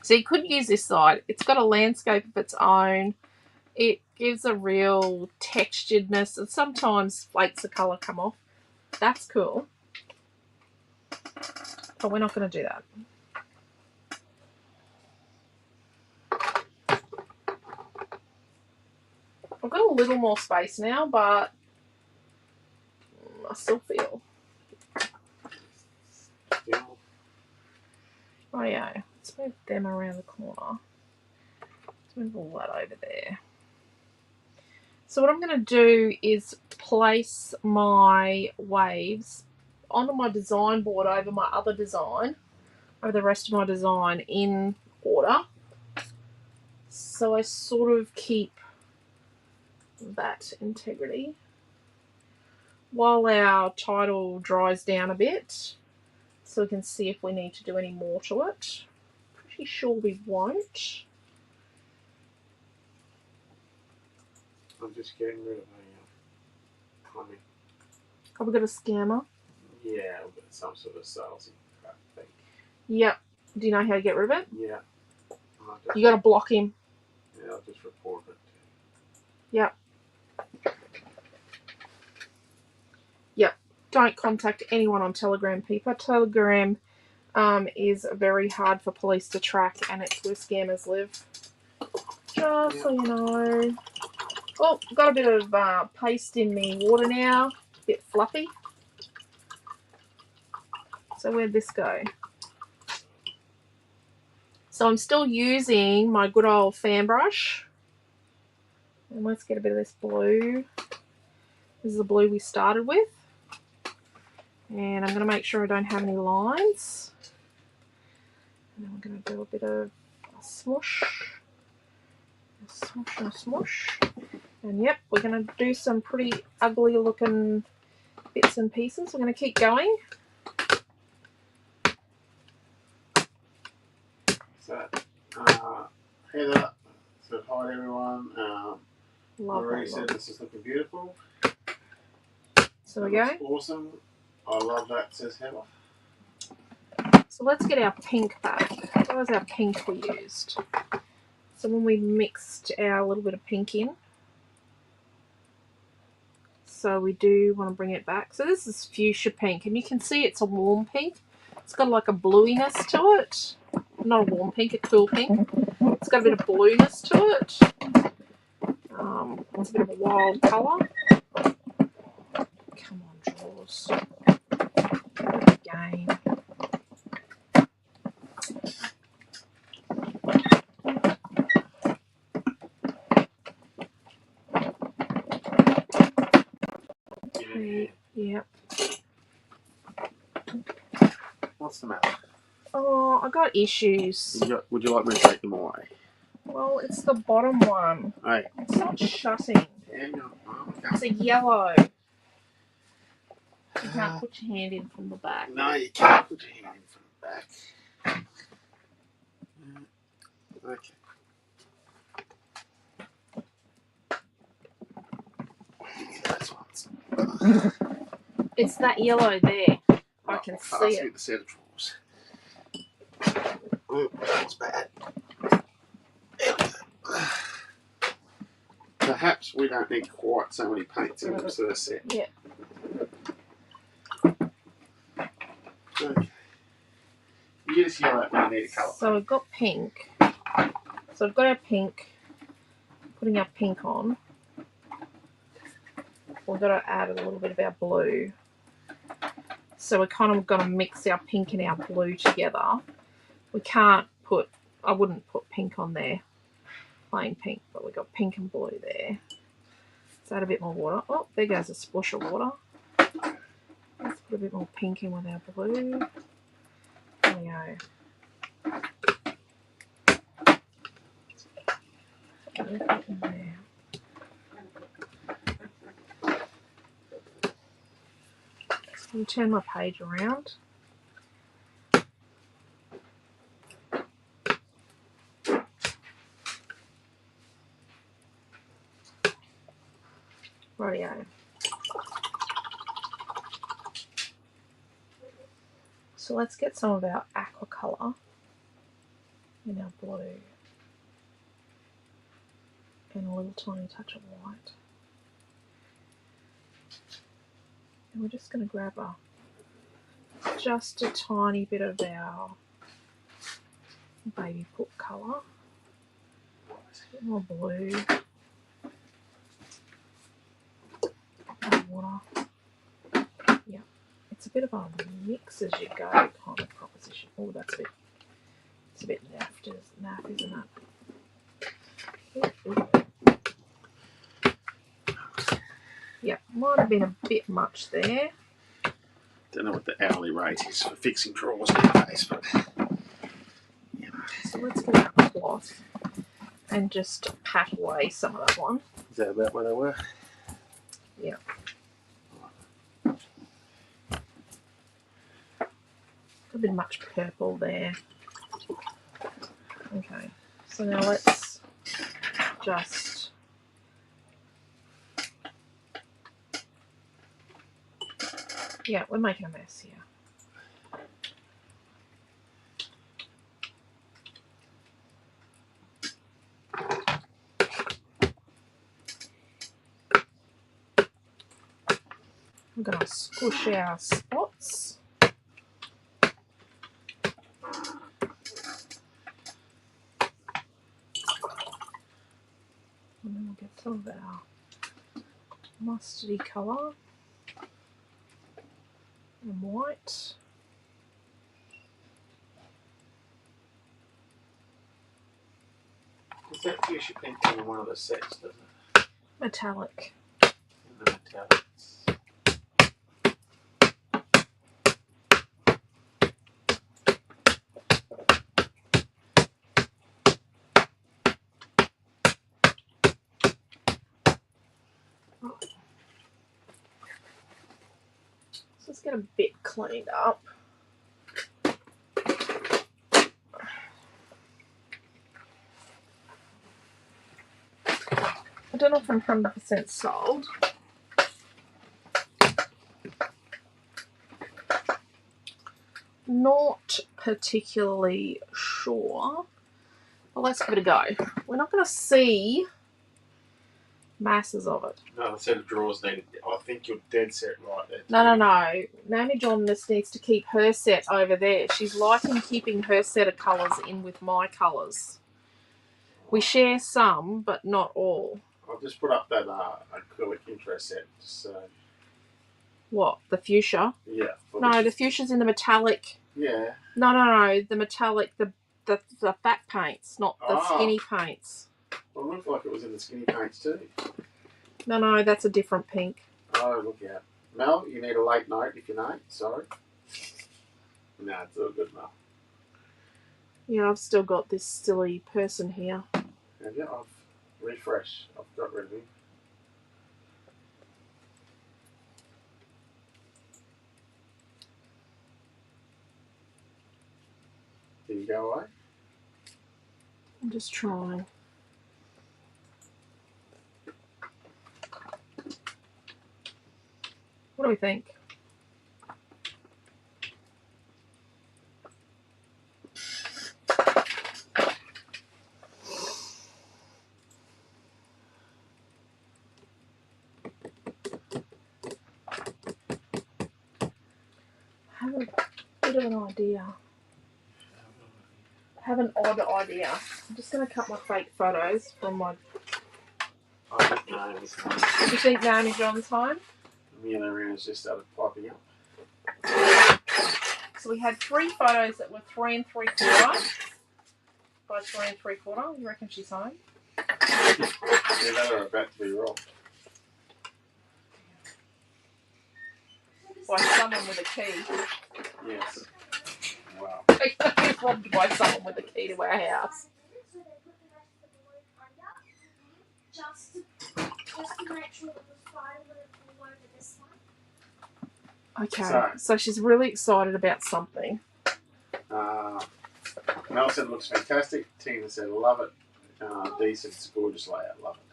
So you could use this side. It's got a landscape of its own. It gives a real texturedness, and sometimes flakes of colour come off. That's cool. But we're not going to do that. I've got a little more space now, but I still feel. Oh yeah, let's move them around the corner. Let's move all that over there. So what I'm going to do is place my waves onto my design board over my other design, over the rest of my design in order. So I sort of keep that integrity. While our title dries down a bit, so we can see if we need to do any more to it. Pretty sure we won't. I'm just getting rid of a comic. Have we got a scammer? Yeah, but some sort of salesy crap thing. Yep. Do you know how to get rid of it? Yeah. You got to block him. Yeah, I'll just report it. Yep. Yep. Don't contact anyone on Telegram, people. Telegram is very hard for police to track, and it's where scammers live. Just so you know. Oh, got a bit of paste in the water now. A bit fluffy. So where'd this go? So I'm still using my good old fan brush. And let's get a bit of this blue. This is the blue we started with. And I'm going to make sure I don't have any lines. And then we're going to do a bit of a smoosh. A smoosh and a smoosh. And yep, we're going to do some pretty ugly looking bits and pieces. We're going to keep going. So, Heather said hi everyone. Marie said this is looking beautiful. So we go. Awesome. I love that, says Heather. So let's get our pink back. What was our pink we used? So when we mixed our little bit of pink in. So we do want to bring it back. So this is fuchsia pink, and you can see it's a warm pink. It's got like a bluiness to it. Not a warm pink, a cool pink. It's got a bit of blueness to it. It's a bit of a wild colour. Come on, drawers. Again. Okay, yep. What's the matter? Oh, I got issues. Would you like me to take them away? Well, it's the bottom one. Hey. It's not shutting. Hang on. It's a yellow. You can't put your hand in from the back. No, you can't put your hand in from the back. Okay. Those ones. It's that yellow there. I can see it. The set of drawers. Oh, that was bad. Perhaps we don't need quite so many paints in this first set. Yeah. Okay. You just yell out when you need a colour. So we've got pink. So we've got our pink. Putting our pink on. We've got to add a little bit of our blue. So we're kind of going to mix our pink and our blue together. We can't put, I wouldn't put pink on there. Plain pink, but we've got pink and blue there. Let's add a bit more water. Oh, there goes a splash of water. Let's put a bit more pink in with our blue. There we go. There. Let me turn my page around. Rightio. So let's get some of our aqua colour in our blue and a little tiny touch of white. And we're just going to grab just a tiny bit of our baby foot colour, a bit more blue, water. Yeah, it's a bit of a mix as you go kind of proposition. Oh, that's a bit. It's a bit naff, isn't it? Yeah, might have been a bit much there. Don't know what the hourly rate is for fixing drawers nowadays, but yeah. So So let's get out the cloth and just pat away some of that one. Is that about where they were? Yeah. A bit much purple there. Okay, so now let's just we're making a mess here. I'm going to squish our spots. And then we'll get some of our mustardy colour and white. Does that fuchsia pink come in one of the sets, doesn't it? Metallic. In the metallics. So let's get a bit cleaned up. I don't know if I'm 100% sold. Not particularly sure, but let's give it a go. We're not going to see masses of it. No, the set of drawers needed. I think you're dead set right there. No. Naomi John just needs to keep her set over there. She's liking keeping her set of colours in with my colours. We share some, but not all. I'll just put up that acrylic interest set. So. What? The fuchsia? Yeah. No, the fuchsia's in the metallic. Yeah. No. The metallic, the fat paints, not the skinny paints. Well, it looked like it was in the skinny paints too. No, that's a different pink. Oh, look out. Mel, you need a late note if you know. Sorry. No, it's all good, Mel. Yeah, I've still got this silly person here. Have you? I've refreshed. I've got rid of him. Did he go away? I'm just trying. What do we think? I have a bit of an idea. I have an odd idea. I'm just going to cut my fake photos from my... I think Naomi's home. Do you think Naomi John's home? Me and Ariana's just started popping up. So we had 3 photos that were 3 3/4 by 3 3/4. You reckon she's home? Yeah, they were about to be robbed. By someone with a key. Yes. Wow. Robbed by someone with a key to our house. Just to make sure that the spider wouldn't fall over this one. Okay, so she's really excited about something. Mel said it looks fantastic. Tina said love it. Dee said it's a gorgeous layout. Love it.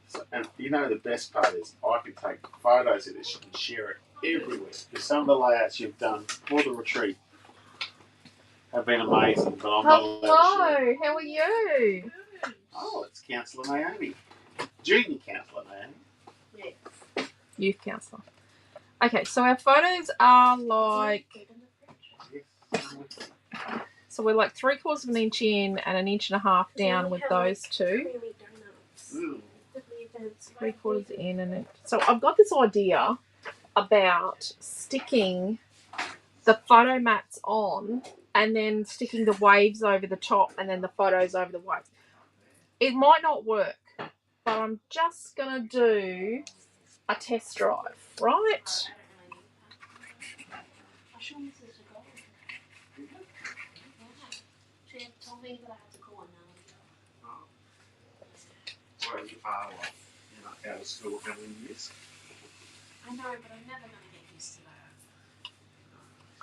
So, and you know the best part is I can take photos of this and share it everywhere. Because some of the layouts you've done for the retreat have been amazing, but I'm not allowed to share. Hello, how are you? Oh, it's Councillor Naomi. Junior Councillor Naomi. Yes. Youth counsellor. Okay, so our photos are like... So we're like 3/4 of an inch in and 1.5 inches down with those two. 3/4 in and then... So I've got this idea about sticking the photo mats on and then sticking the waves over the top and then the photos over the waves. It might not work, but I'm just going to do a test drive, right? me that I had to call now. Well, you are like, out of school how many years? I know, but I'm never going to get used to that.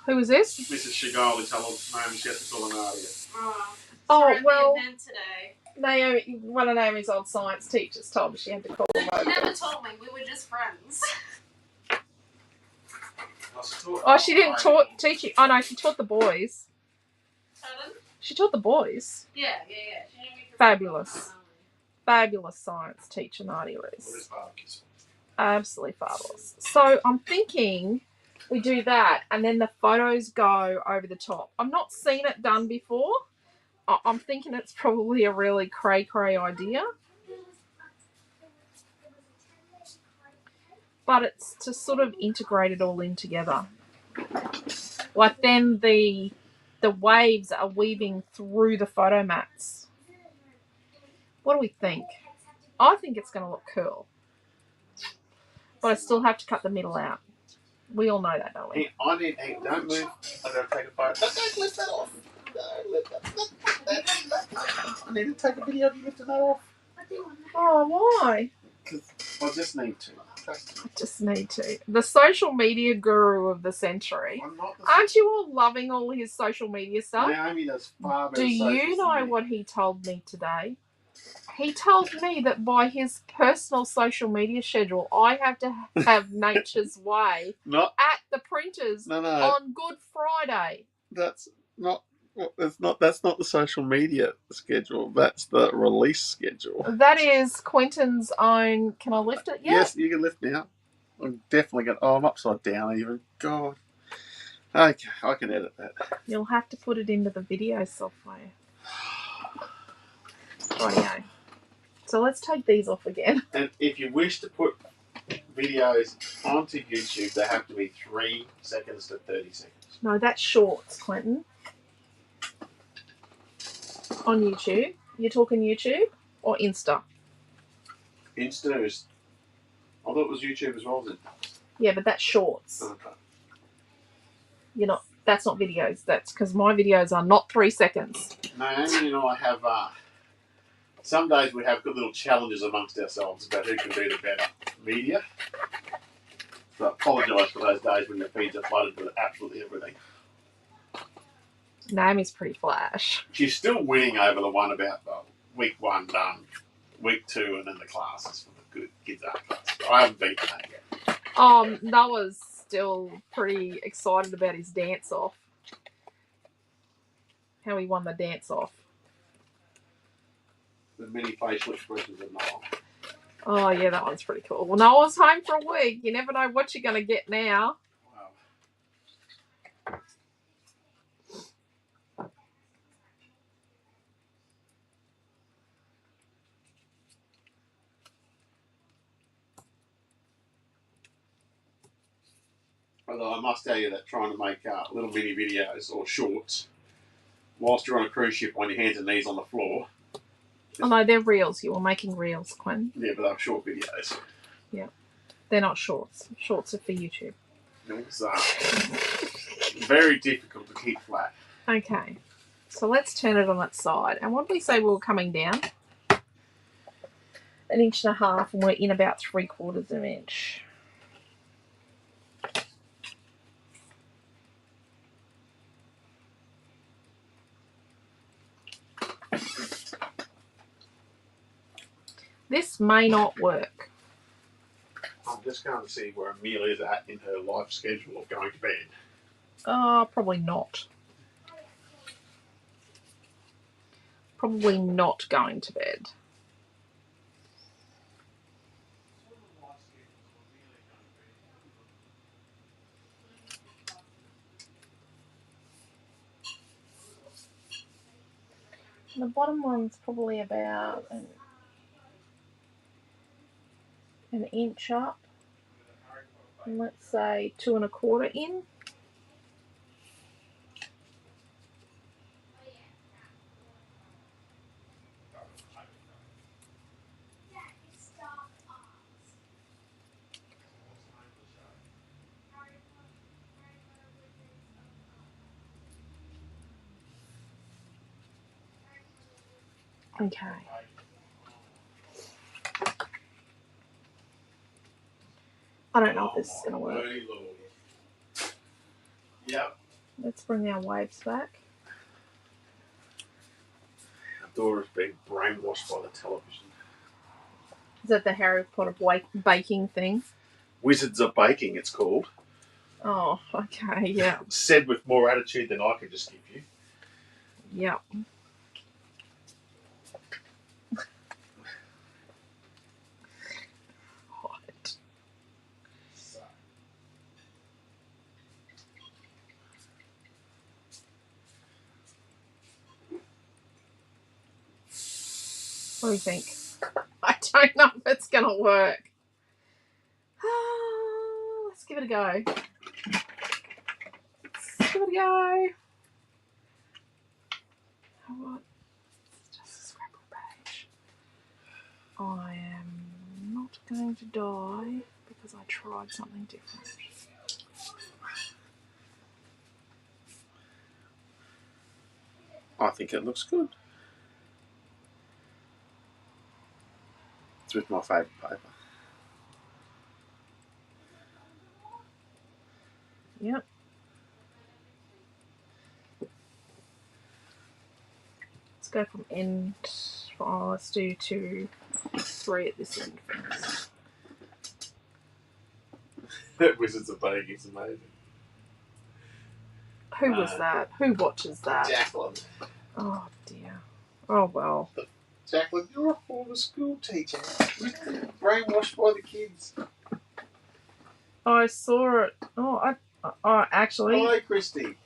Who was this? Mrs. Shigali told Naomi she has to call her Nadia. Oh, Sorry, well, being today. Naomi, one of Naomi's old science teachers told her she had to call her You over. never told me. We were just friends. Oh, she didn't teach you. Oh, no, she taught the boys. Pardon? She taught the boys. Yeah. She knew me from Fabulous. Fabulous science teacher, Nadia is. Absolutely fabulous. So I'm thinking we do that and then the photos go over the top. I've not seen it done before. I'm thinking it's probably a really cray-cray idea. But it's to sort of integrate it all in together. Like then the waves are weaving through the photo mats. What do we think? I think it's going to look cool. But I still have to cut the middle out. We all know that, don't we? Hey, don't move. I'm going to take a photo. Don't lift that off. Don't lift that. I need to take a video of you lifting that off. Oh, why? Because I just need to. I just need to. The social media guru of the century. I'm not the Aren't you all loving all his social media stuff? Naomi does far better. Do you know what he told me today? He told me that by his personal social media schedule, I have to have Nature's Way at the printers on Good Friday. That's not. That's not the social media schedule. That's the release schedule. That is Quentin's own. Can I lift it yet? Yes, you can lift now. I'm definitely going. Oh, I'm upside down even. God. Okay, I can edit that. You'll have to put it into the video software. Rightio. So let's take these off again. And if you wish to put videos onto YouTube, they have to be 3 seconds to 30 seconds. No, that's shorts, Quentin. On YouTube. You're talking YouTube or Insta? Insta is. I thought it was YouTube as well, wasn't it? Yeah, but that's shorts. Okay. You're not. That's not videos. That's because my videos are not 3 seconds. Naomi and I have. Some days we have good little challenges amongst ourselves about who can do the better media. So I apologise for those days when your feeds are flooded with absolutely everything. Naomi's pretty flash. She's still winning over the one about week 1 done, week 2, and then the classes for the good kids art class. I haven't beaten that yet. Noah's still pretty excited about his dance off. How he won the dance off. The many facial expressions of Noah. Oh, yeah, that one's pretty cool. Well, Noah's home for a week. You never know what you're going to get now. Wow. Although I must tell you that trying to make little mini videos or shorts whilst you're on a cruise ship on your hands and knees on the floor. Oh, no, they're reels. You were making reels, Quinn. Yeah, but they're short videos. Yeah. They're not shorts. Shorts are for YouTube. It's very difficult to keep flat. Okay. So let's turn it on its side. And what did we say we were coming down? 1.5 inches, and we're in about 3/4 of an inch. This may not work. I'm just going to see where Amelia's at in her life schedule of going to bed. Probably not. Probably not going to bed. The bottom one's probably about an inch up. And let's say 2 1/4 in. Okay. I don't know if this is going to work. Yep. Let's bring our waves back. Our daughter's been brainwashed by the television. Is that the Harry Potter baking thing? Wizards of Baking, it's called. Oh, okay, yeah. Said with more attitude than I could just give you. Yeah. What? So. What do you think? I don't know if it's going to work. Let's give it a go. Let's give it a go. What? It's just a scrapbook page. I am not going to die because I tried something different. I think it looks good. It's with my favourite paper. Yep. Let's go from end. Oh, let's do 2, 3 at this end first. Wizards of Baking is amazing. Who was that? Who watches that? Jacqueline. Oh dear. Oh well. Jacqueline, you're a former school teacher. Brainwashed by the kids. I saw it. Oh, actually, Hi, Christy.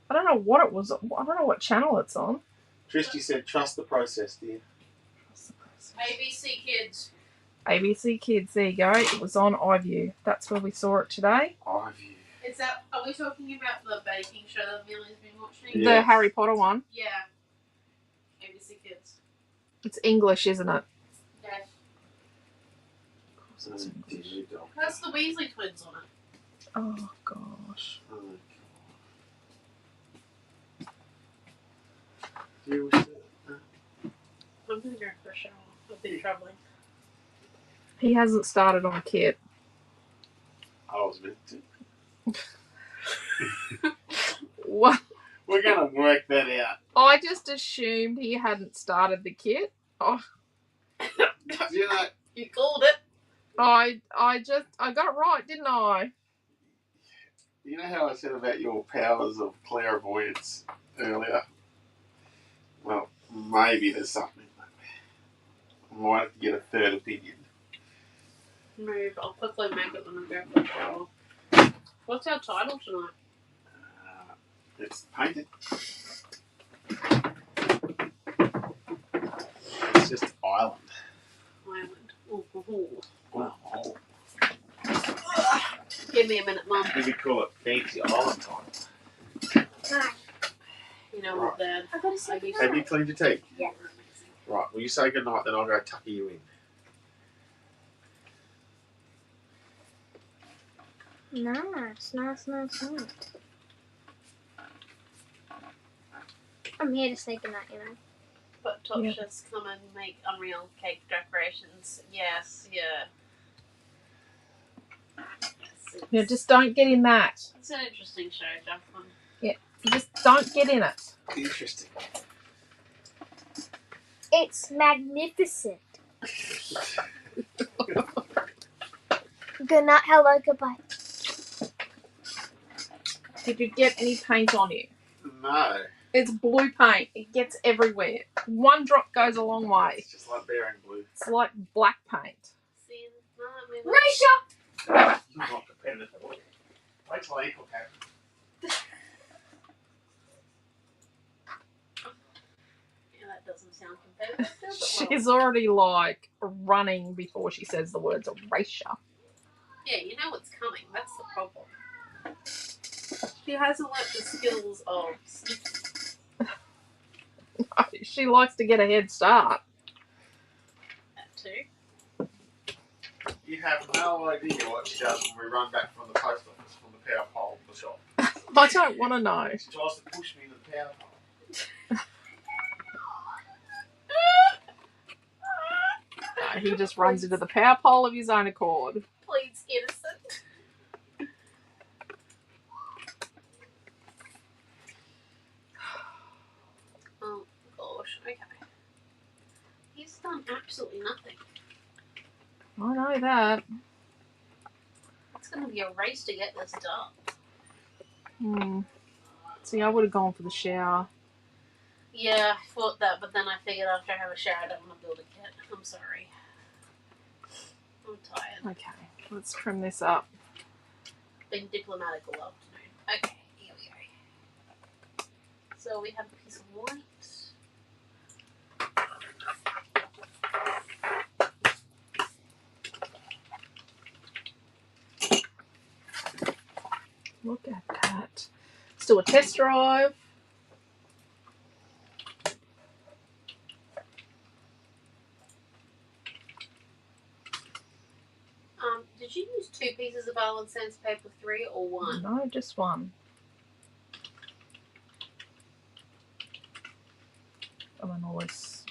I don't know what it was. I don't know what channel it's on. Christy said, trust the process, dear. ABC Kids. ABC Kids. There you go. It was on iView. That's where we saw it today. iView. Is that? Are we talking about the baking show that Millie's been watching? Yeah. The Harry Potter one. Yeah. ABC Kids. It's English, isn't it? Yes. It's English. That's the Weasley twins on it. Oh gosh. Oh, God. Do you wish to... I'm gonna go for a shower. I've been travelling. He hasn't started on Kit. I was meant to. What? We're going to work that out. I just assumed he hadn't started the Kit. Oh, You know, You called it. I got it right, didn't I? you know how I said about your powers of clairvoyance earlier? Well, maybe there's something. I might have to get a third opinion. Move. I'll quickly make it when I go for a shower. What's our title tonight? It's painted. It's just Island. Island. Ooh. Oh. Give me a minute, Mum. We could call it Fancy Island time. Hi. You know what, Dad? I've got to say Maybe- Have you cleaned your teeth? Yeah. Right, well you say goodnight, then I'll go tucker you in. Nice. I'm here to say goodnight, you know. But Top Chefs come and make unreal cake decorations. Yes, yeah. Yeah, just don't get in that. It's an interesting show, Jacqueline. Just don't get in it. Interesting. It's magnificent. Good night, hello, goodbye. Did you get any paint on you? No. It's blue paint. It gets everywhere. One drop goes a long way. It's just like bearing blue. It's like black paint. See, no, I mean, Risha! You're not competitive. Wait till I equal cap. yeah, that doesn't sound competitive. does it? Well, She's already like running before she says the words erasure. yeah, you know what's coming. That's the problem. She hasn't learnt the skills of She likes to get a head start. that too. You have no idea what she does when we run back from the post office from the power pole of the shop. I don't want to know. She tries to push me into the power pole. he just runs into the power pole of his own accord. Please, innocent. Oh gosh, okay. He's done absolutely nothing. I know that. It's going to be a race to get this done. See, I would have gone for the shower. Yeah, I thought that, but then I figured after I have a shower, I don't want to build a kit. I'm sorry. I'm tired. Okay, let's trim this up. Been diplomatic all afternoon. Okay, here we go. So we have a piece of white. Look at that. Let's do a test drive. Did you use 2 pieces of Island Sandpaper 3 or 1? No, just one. And then all this.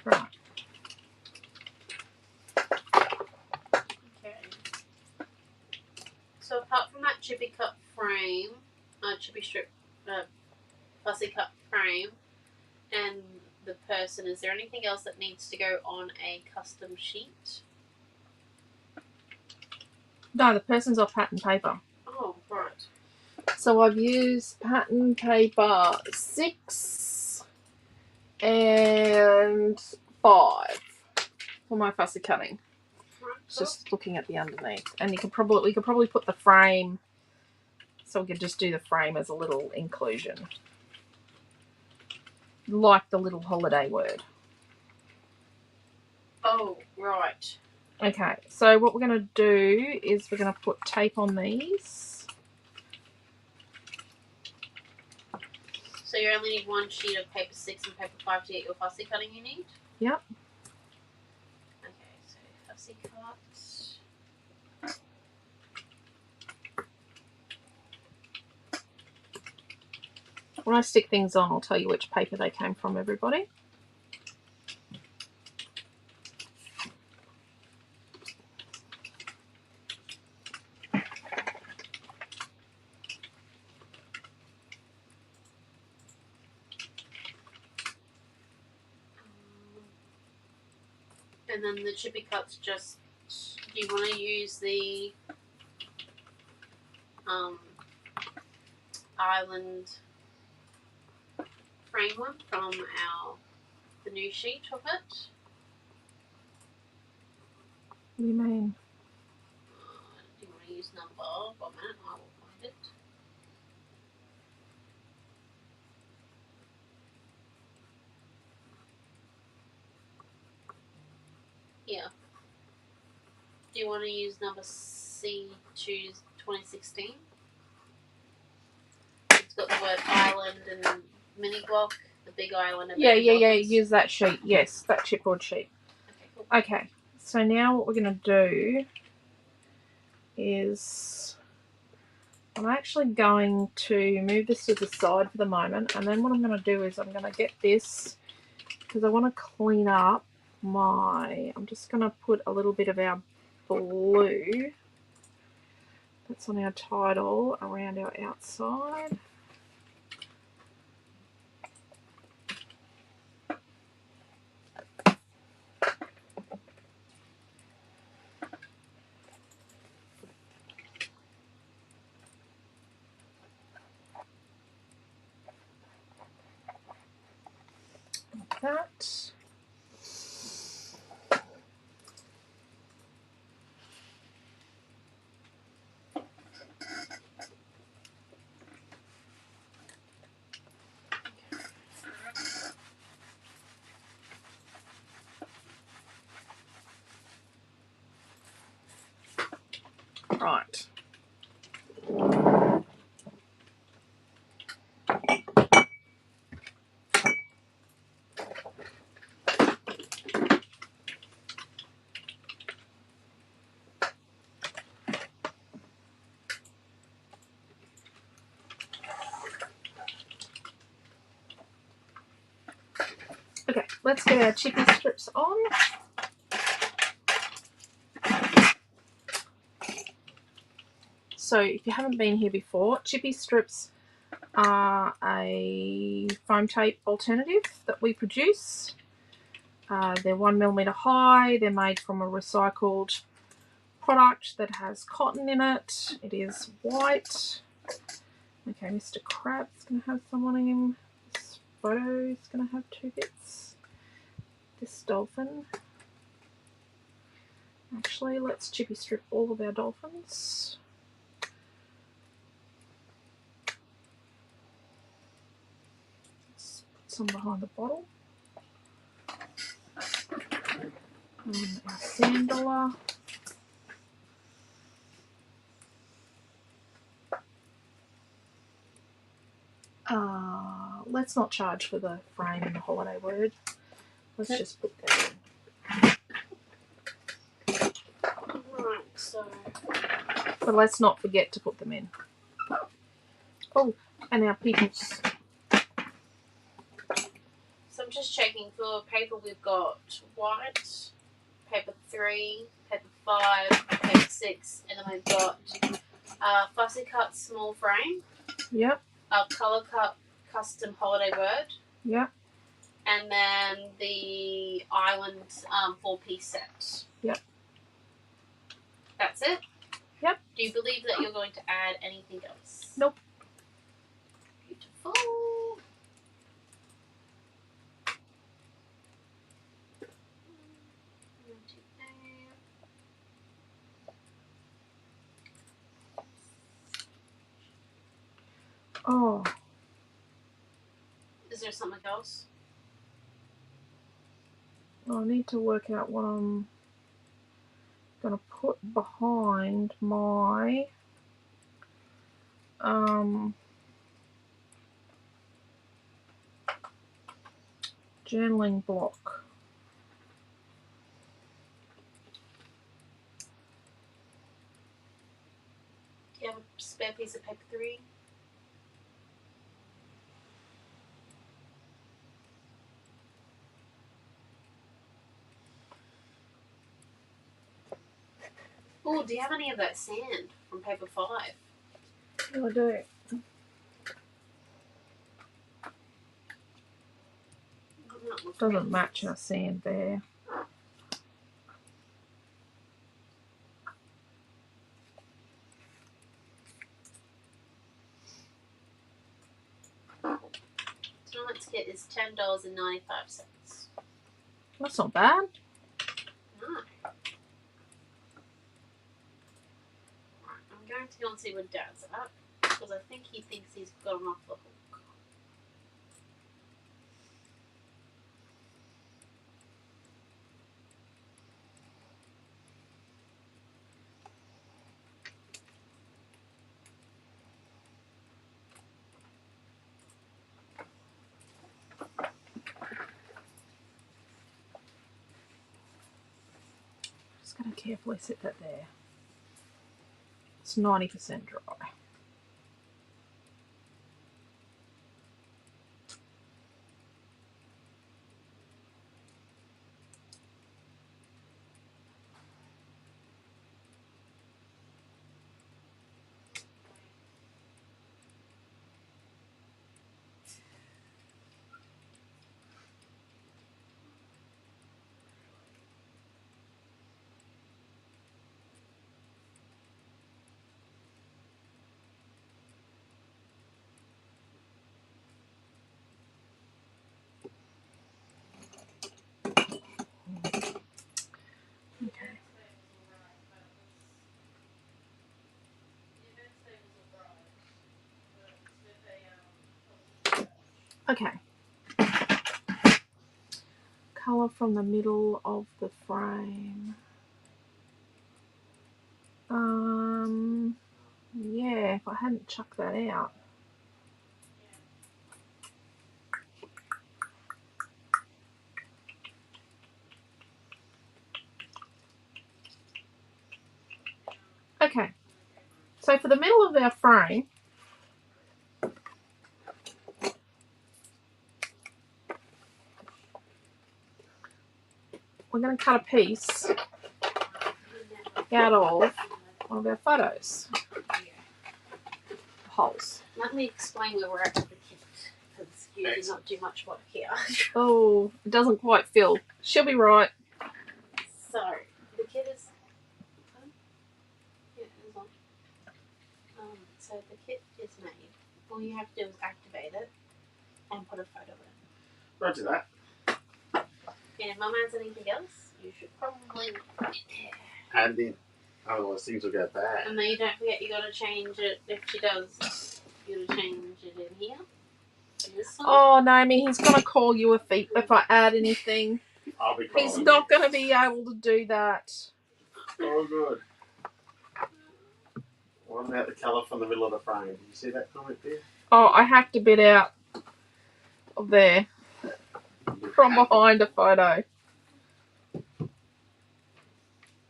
Right. Okay. So apart from that chippy cut frame, chippy strip, fussy cut frame, and the person, is there anything else that needs to go on a custom sheet? No, the person's off pattern paper. Oh, right. So I've used pattern paper 6 and 5 for my fussy cutting. It's just looking at the underneath, and we could probably put the frame. So we could just do the frame as a little inclusion, like the little holiday word. Oh, right. Okay, so what we're going to do is we're going to put tape on these. So you only need 1 sheet of paper 6 and paper 5 to get your fussy cutting you need? Yep. Okay, so fussy cuts. When I stick things on, I'll tell you which paper they came from, everybody. And then the chippy cuts, just, do you want to use the island frame one from the new sheet of it? What do you mean? Do you want to use number? 1 minute, I will find it. Yeah. Do you want to use number C2 2016? It's got the word island and mini block, the big island and Yeah. blockers. Use that sheet. Yes, that chipboard sheet. Okay, cool. Okay, so now what we're going to do is I'm actually going to move this to the side for the moment, and then what I'm going to do is I'm going to get this, because I want to clean up I'm just going to put a little bit of our blue that's on our title around our outside. Like that. Right. Okay, let's get our chippy strips on. So if you haven't been here before, chippy strips are a foam tape alternative that we produce. They're 1mm high. They're made from a recycled product that has cotton in it. It is white. Okay, Mr. Crab's going to have some on him. This photo is going to have 2 bits. This dolphin. Actually, let's chippy strip all of our dolphins. Let's put some behind the bottle. And our sand dollar. Let's not charge for the frame and the holiday word. Let's just put that in. Right, so. But let's not forget to put them in. Oh, and our peoples. So I'm just checking for paper. We've got white, paper 3, paper 5, paper 6, and then we've got fussy cut small frame. Yep. A colour cut custom holiday word. Yep. And then the island 4-piece set. Yep. That's it? Yep. Do you believe that you're going to add anything else? Nope. Beautiful. Oh. Is there something else? I need to work out what I'm going to put behind my journaling block. Do you have a spare piece of paper 3? Oh, do you have any of that sand from paper 5? Yeah, I do. Doesn't match our sand there. Tonight's kit is $10.95. That's not bad. No. Right, I'm going to go and see where Dad's at because I think he thinks he's gotten off the hook. Just going to carefully set that there. It's 90% dry. Okay. Colour from the middle of the frame. Yeah, if I hadn't chucked that out. Okay. So for the middle of our frame, we're going to cut a piece out of one of our photos. Holes. Let me explain where we're at with the kit, because you did not do much work here. Oh, it doesn't quite fill. She'll be right. So, the kit is... Yeah, it's on. So the kit is made. All you have to do is activate it and put a photo in. Roger that. And if Mum has anything else, you should probably put it there. Add it in. Otherwise things will go bad. And then you don't forget you gotta change it if she does. You gotta change it in here. In this one. Oh, Naomi, he's going to call you if I add anything. I'll be He's calling not you. going to be able to do that. Oh, good. What about the colour from the middle of the frame? Did you see that comment there? Oh, I have to bit out of there from behind a photo.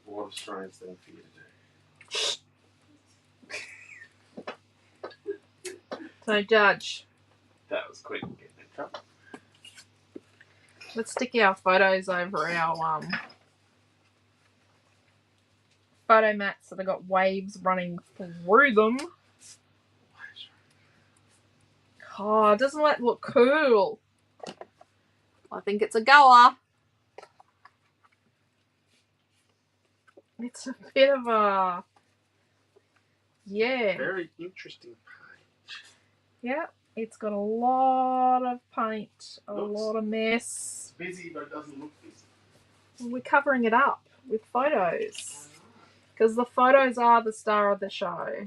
What a strange thing for you to do. So, Judge, That was quick getting in trouble. let's stick our photos over our photo mats that have got waves running through them. Oh, doesn't that look cool? I think it's a goer. It's a bit of a... Yeah. Very interesting page. Yeah, it's got a lot of paint, a Looks- lot of mess. It's busy, but it doesn't look busy. We're covering it up with photos because the photos are the star of the show.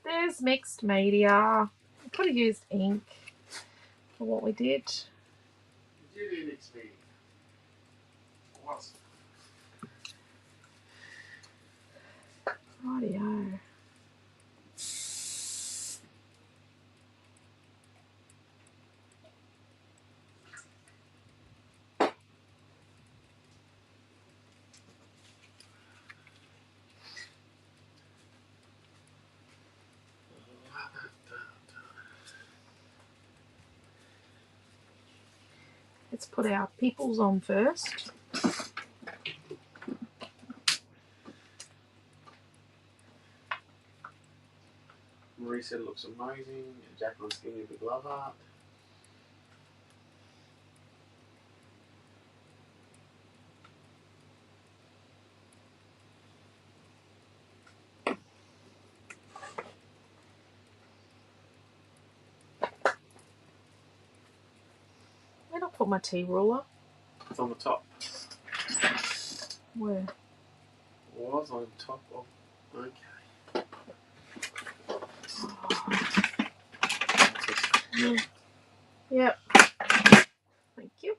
There's mixed media. We could have used ink for what we did. You did experience. Was. Rightio. Let's put our peoples on first. Marie said it looks amazing. Jacqueline's giving you a big love art. Where did I put my tea ruler? It's on the top. Where? Was on top of. Okay. Yep. Thank you.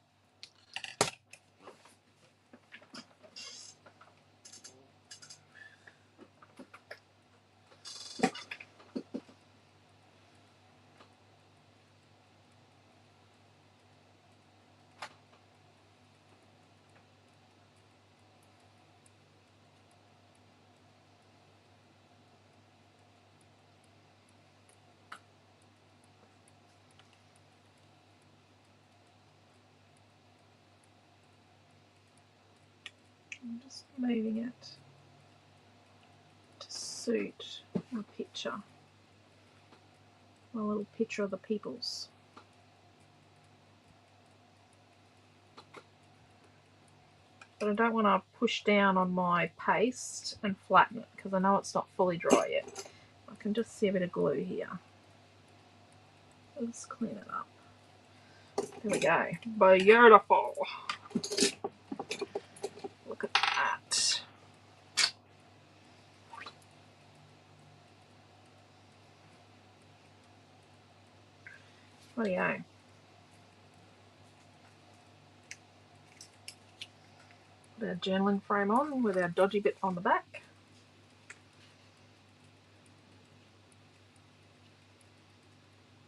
I'm just moving it to suit my picture. My little picture of the peoples. But I don't want to push down on my paste and flatten it because I know it's not fully dry yet. I can just see a bit of glue here. Let's clean it up. There we go. Beautiful. Look at that. There we go. Put our journaling frame on with our dodgy bit on the back.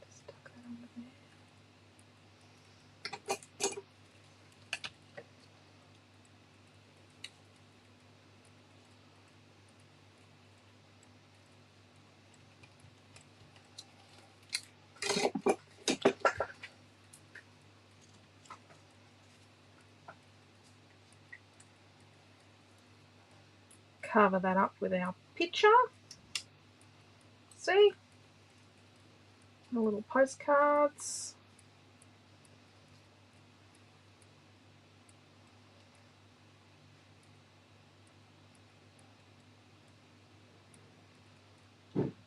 Just tuck that under there. cover that up with our picture. See? The little postcards.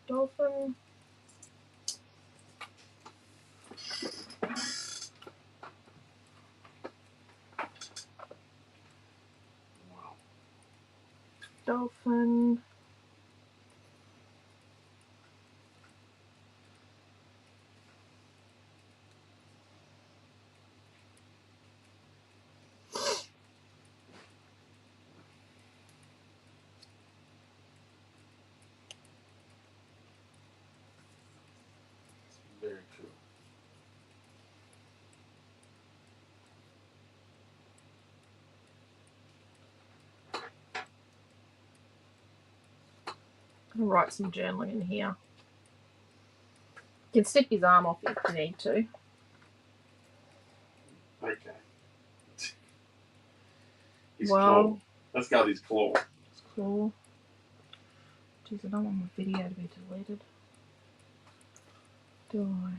Dolphin. Wow. Dolphin. Very cool. I'll write some journaling in here. You can snip his arm off if you need to. Okay. His Well- claw. Let's go with his claw. It's cool. Jeez, I don't want my video to be deleted. Do I?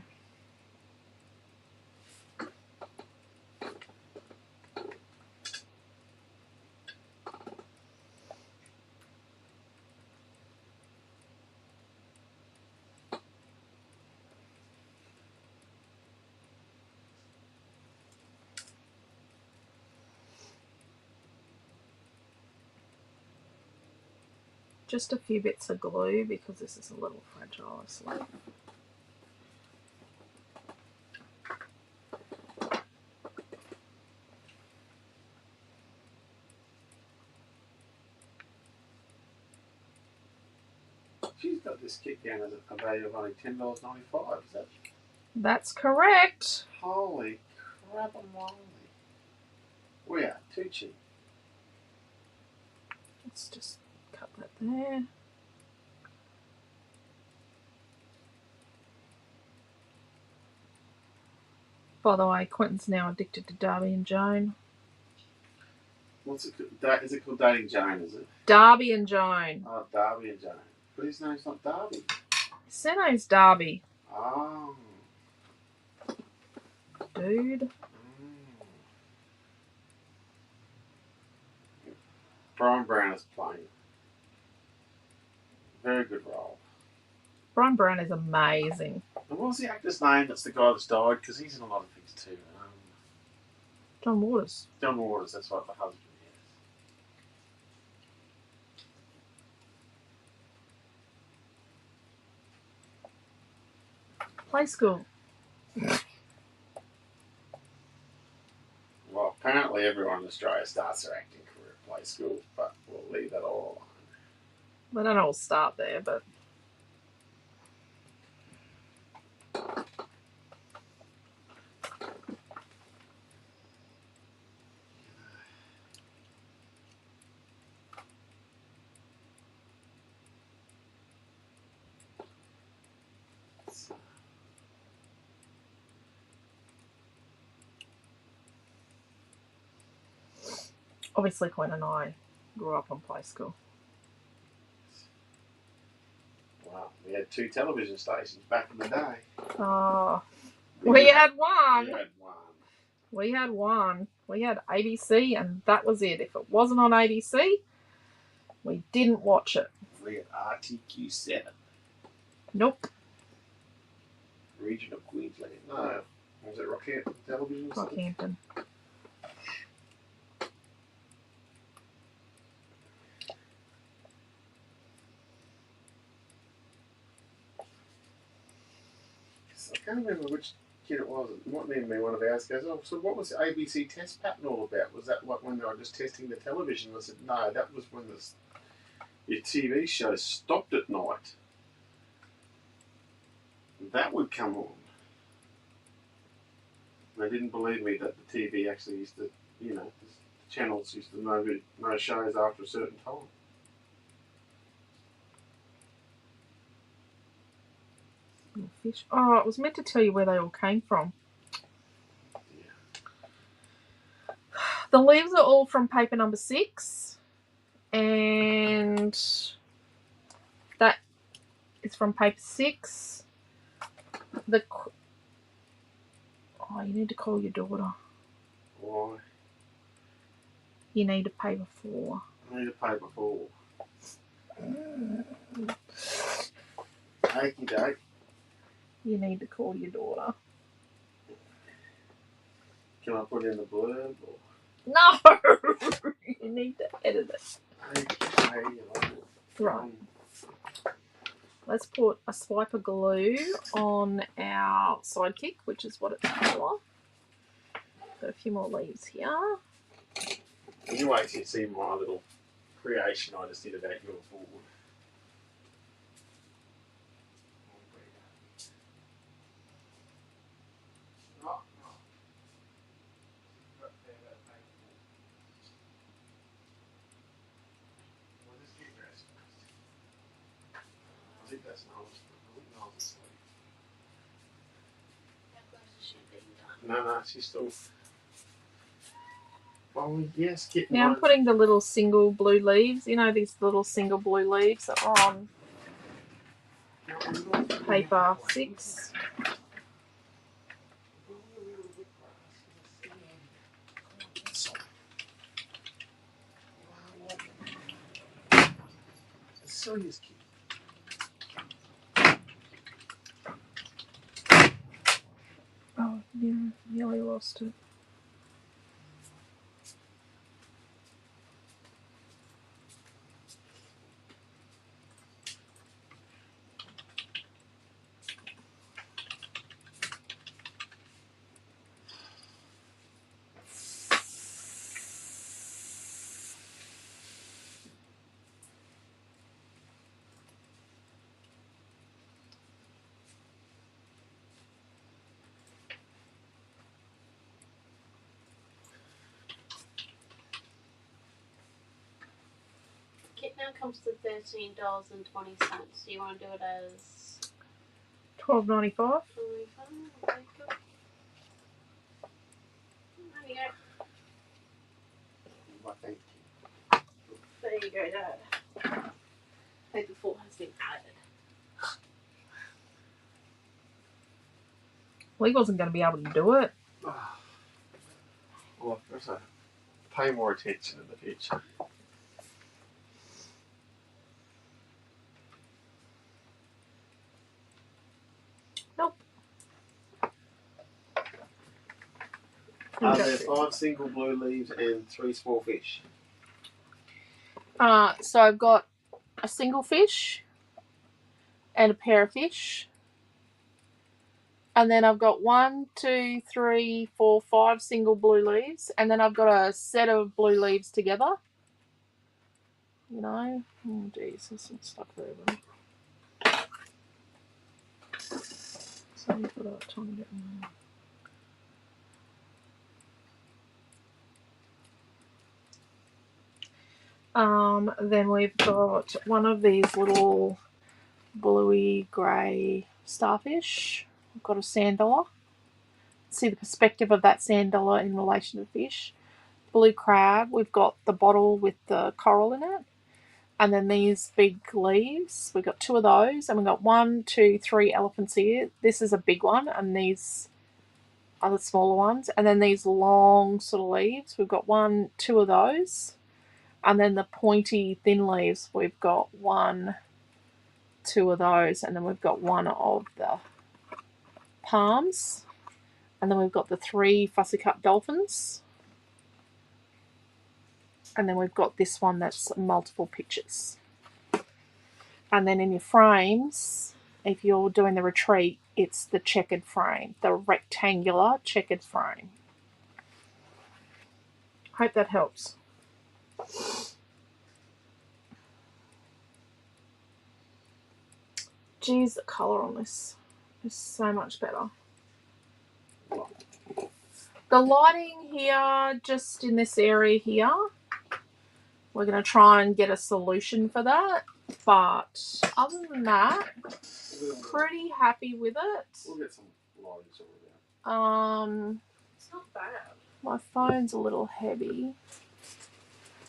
Just a few bits of glue because this is a little fragile, so. She's got this kit down as a value of only $10.95. Is that? That's correct. Holy crap and moly. We are too cheap. Let's just cut that there. By the way, Quentin's now addicted to Darby and Joan. What's it called? Is it called Dating Jane, is it? Darby and Joan. Oh, Darby and Jane. But his name's not Darby. His surname's Darby, Oh. dude. Brian Brown is playing. Very good role. Brian Brown is amazing. And what was the actor's name? That's the guy that's died, because he's in a lot of things too. John Waters. John Waters, that's right, the husband. Play school. Well, apparently everyone in Australia starts their acting career at play school, but we'll leave that all alone. I don't all start there, but obviously Quinn and I grew up on play school. Wow, we had 2 television stations back in the day. Oh, we had one. We had one. We had one. We had ABC, and that was it. If it wasn't on ABC, we didn't watch it. We had RTQ7. Nope. Region of Queensland. No. Was it Rockhampton Television? or something? Rockhampton. I can't remember which kid it was. It might even be one of ours goes, oh, so what was the ABC test pattern all about? Was that like when they were just testing the television? I said, no, that was when your TV show stopped at night. That would come on. They didn't believe me that the TV actually used to, the channels used to know shows after a certain time. Fish. Oh, it was meant to tell you where they all came from. Yeah. The leaves are all from paper number 6. And that is from paper 6. Oh, you need to call your daughter. Why? You need a paper 4. I need a paper 4. Okie doke. You need to call your daughter. Can I put in the blurb? Or? No! You need to edit it. Okay. Right. Let's put a swipe of glue on our sidekick, which is what it's for. Got a few more leaves here. You wait till you see my little creation I just did about your board. I think that's Noel's. I think Noel's asleep. No, she's still. Oh yes, kitten. Now I'm putting the little single blue leaves. You know these little single blue leaves that are on paper 6. Silliest kid. Oh, yeah, nearly lost it. Kit now comes to $13.20. Do you want to do it as $12.95. $25? Okay, cool. There you go. Well, thank you. There you go, Dad. Paper 4 has been added. Well, he wasn't going to be able to do it. Well, there's a pay more attention in the future. Nope. Are there 5 single blue leaves and 3 small fish? So I've got a single fish and a pair of fish. And then I've got 1, 2, 3, 4, 5 single blue leaves. And then I've got a set of blue leaves together. You know? Oh, geez, there's some stuff there. So you've got a tiny bit more. Then we've got one of these little bluey grey starfish. We've got a sand dollar. See the perspective of that sand dollar in relation to the fish. Blue crab. We've got the bottle with the coral in it. And then these big leaves. We've got 2 of those. And we've got 1, 2, 3 elephants here. This is a big one. And these are the smaller ones. And then these long sort of leaves. We've got 1, 2 of those. And then the pointy thin leaves, we've got 1, 2 of those. And then we've got 1 of the palms. And then we've got the 3 fussy cut dolphins. And then we've got this one that's multiple pictures. And then in your frames, if you're doing the retreat, it's the checkered frame, the rectangular checkered frame. Hope that helps. Geez, the colour on this is so much better. The lighting here, just in this area here, we're going to try and get a solution for that. But other than that, pretty happy with it. We'll get some lighting sorted out. It's not bad. My phone's a little heavy.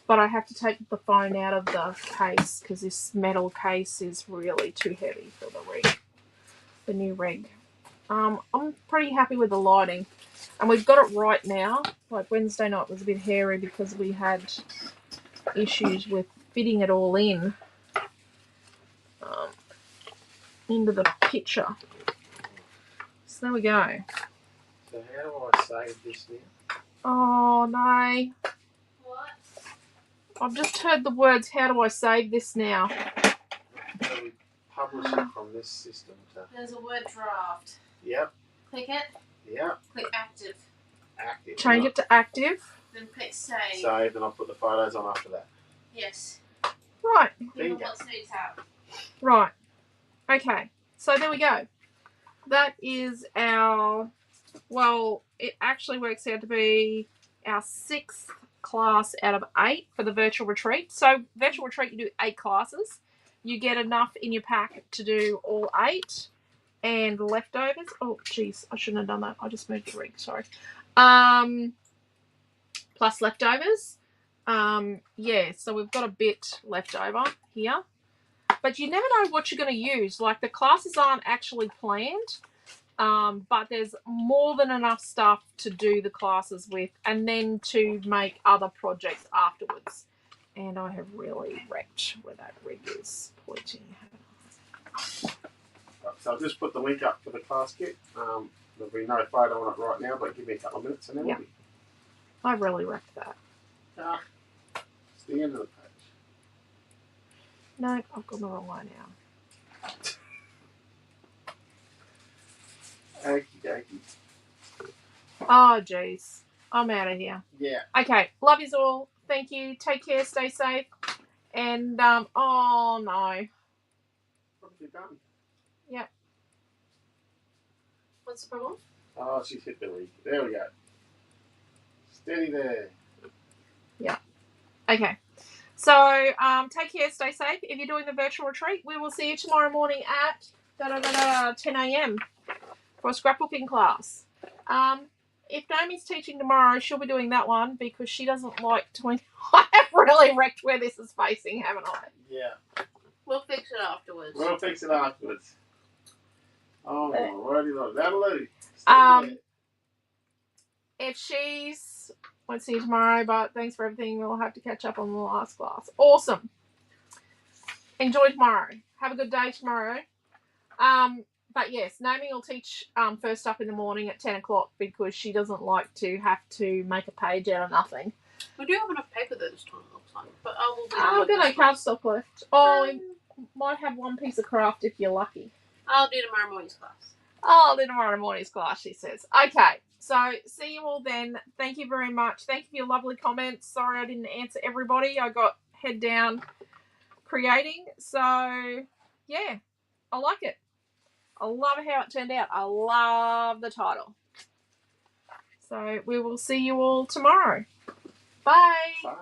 but I have to take the phone out of the case because this metal case is really too heavy for the rig, the new rig. I'm pretty happy with the lighting, and we've got it right now. Like Wednesday night was a bit hairy because we had issues with fitting it all in into the picture. So there we go. So how do I save this now? Oh no. What? I've just heard the words, how do I save this now? How do we publish it from this system to... There's a word draft. Yep, Click it. yep. Click active. Active. Change it to active. Then click save. Save, then I'll put the photos on after that. Yes. Right, Give Bingo. them what's new tab. right. Okay, so there we go. That is our, well, it actually works out to be our 6th class out of 8 for the virtual retreat. So virtual retreat, you do 8 classes. You get enough in your pack to do all 8. And leftovers. Oh, geez, I shouldn't have done that. I just moved the rig. Sorry. Plus leftovers. Yeah, so we've got a bit left over here. But you never know what you're going to use. Like, the classes aren't actually planned, but there's more than enough stuff to do the classes with and then to make other projects afterwards. And I have really wrecked where that rig is pointing. Right, so I'll just put the link up for the class kit. There'll be no photo on it right now, but give me a couple of minutes and then Yeah. we'll be... I really wrecked that. It's the end of the page. No, I've gone the wrong way now. Okie dokie. Oh, jeez. I'm out of here. Yeah. Okay. Love yous all. Thank you. Take care. Stay safe. And, oh, no. Probably done. Yep. What's the problem? Oh, she's hit the lead. There we go. Steady there. Okay. So, take care. Stay safe. If you're doing the virtual retreat, we will see you tomorrow morning at 10 a.m. for a scrapbooking class. If Naomi's teaching tomorrow, she'll be doing that one because she doesn't like to... I have really wrecked where this is facing, haven't I? Yeah. We'll fix it afterwards. We'll fix it afterwards. Oh, my wordy Lord. That'll do. If she's... won't see you tomorrow, but thanks for everything. We'll have to catch up on the last class. Awesome. Enjoy tomorrow. Have a good day tomorrow. But yes, Naomi will teach first up in the morning at 10 o'clock because she doesn't like to have to make a page out of nothing. We do have enough paper there this time, it looks like. But I will be. I've got no cardstock left. Oh, we might have one piece of craft if you're lucky. I'll do tomorrow morning's class. Oh, then tomorrow morning's class, she says. Okay, so see you all then. Thank you very much. Thank you for your lovely comments. Sorry I didn't answer everybody. I got head down creating. So, yeah, I like it. I love how it turned out. I love the title. So we will see you all tomorrow. Bye. Bye.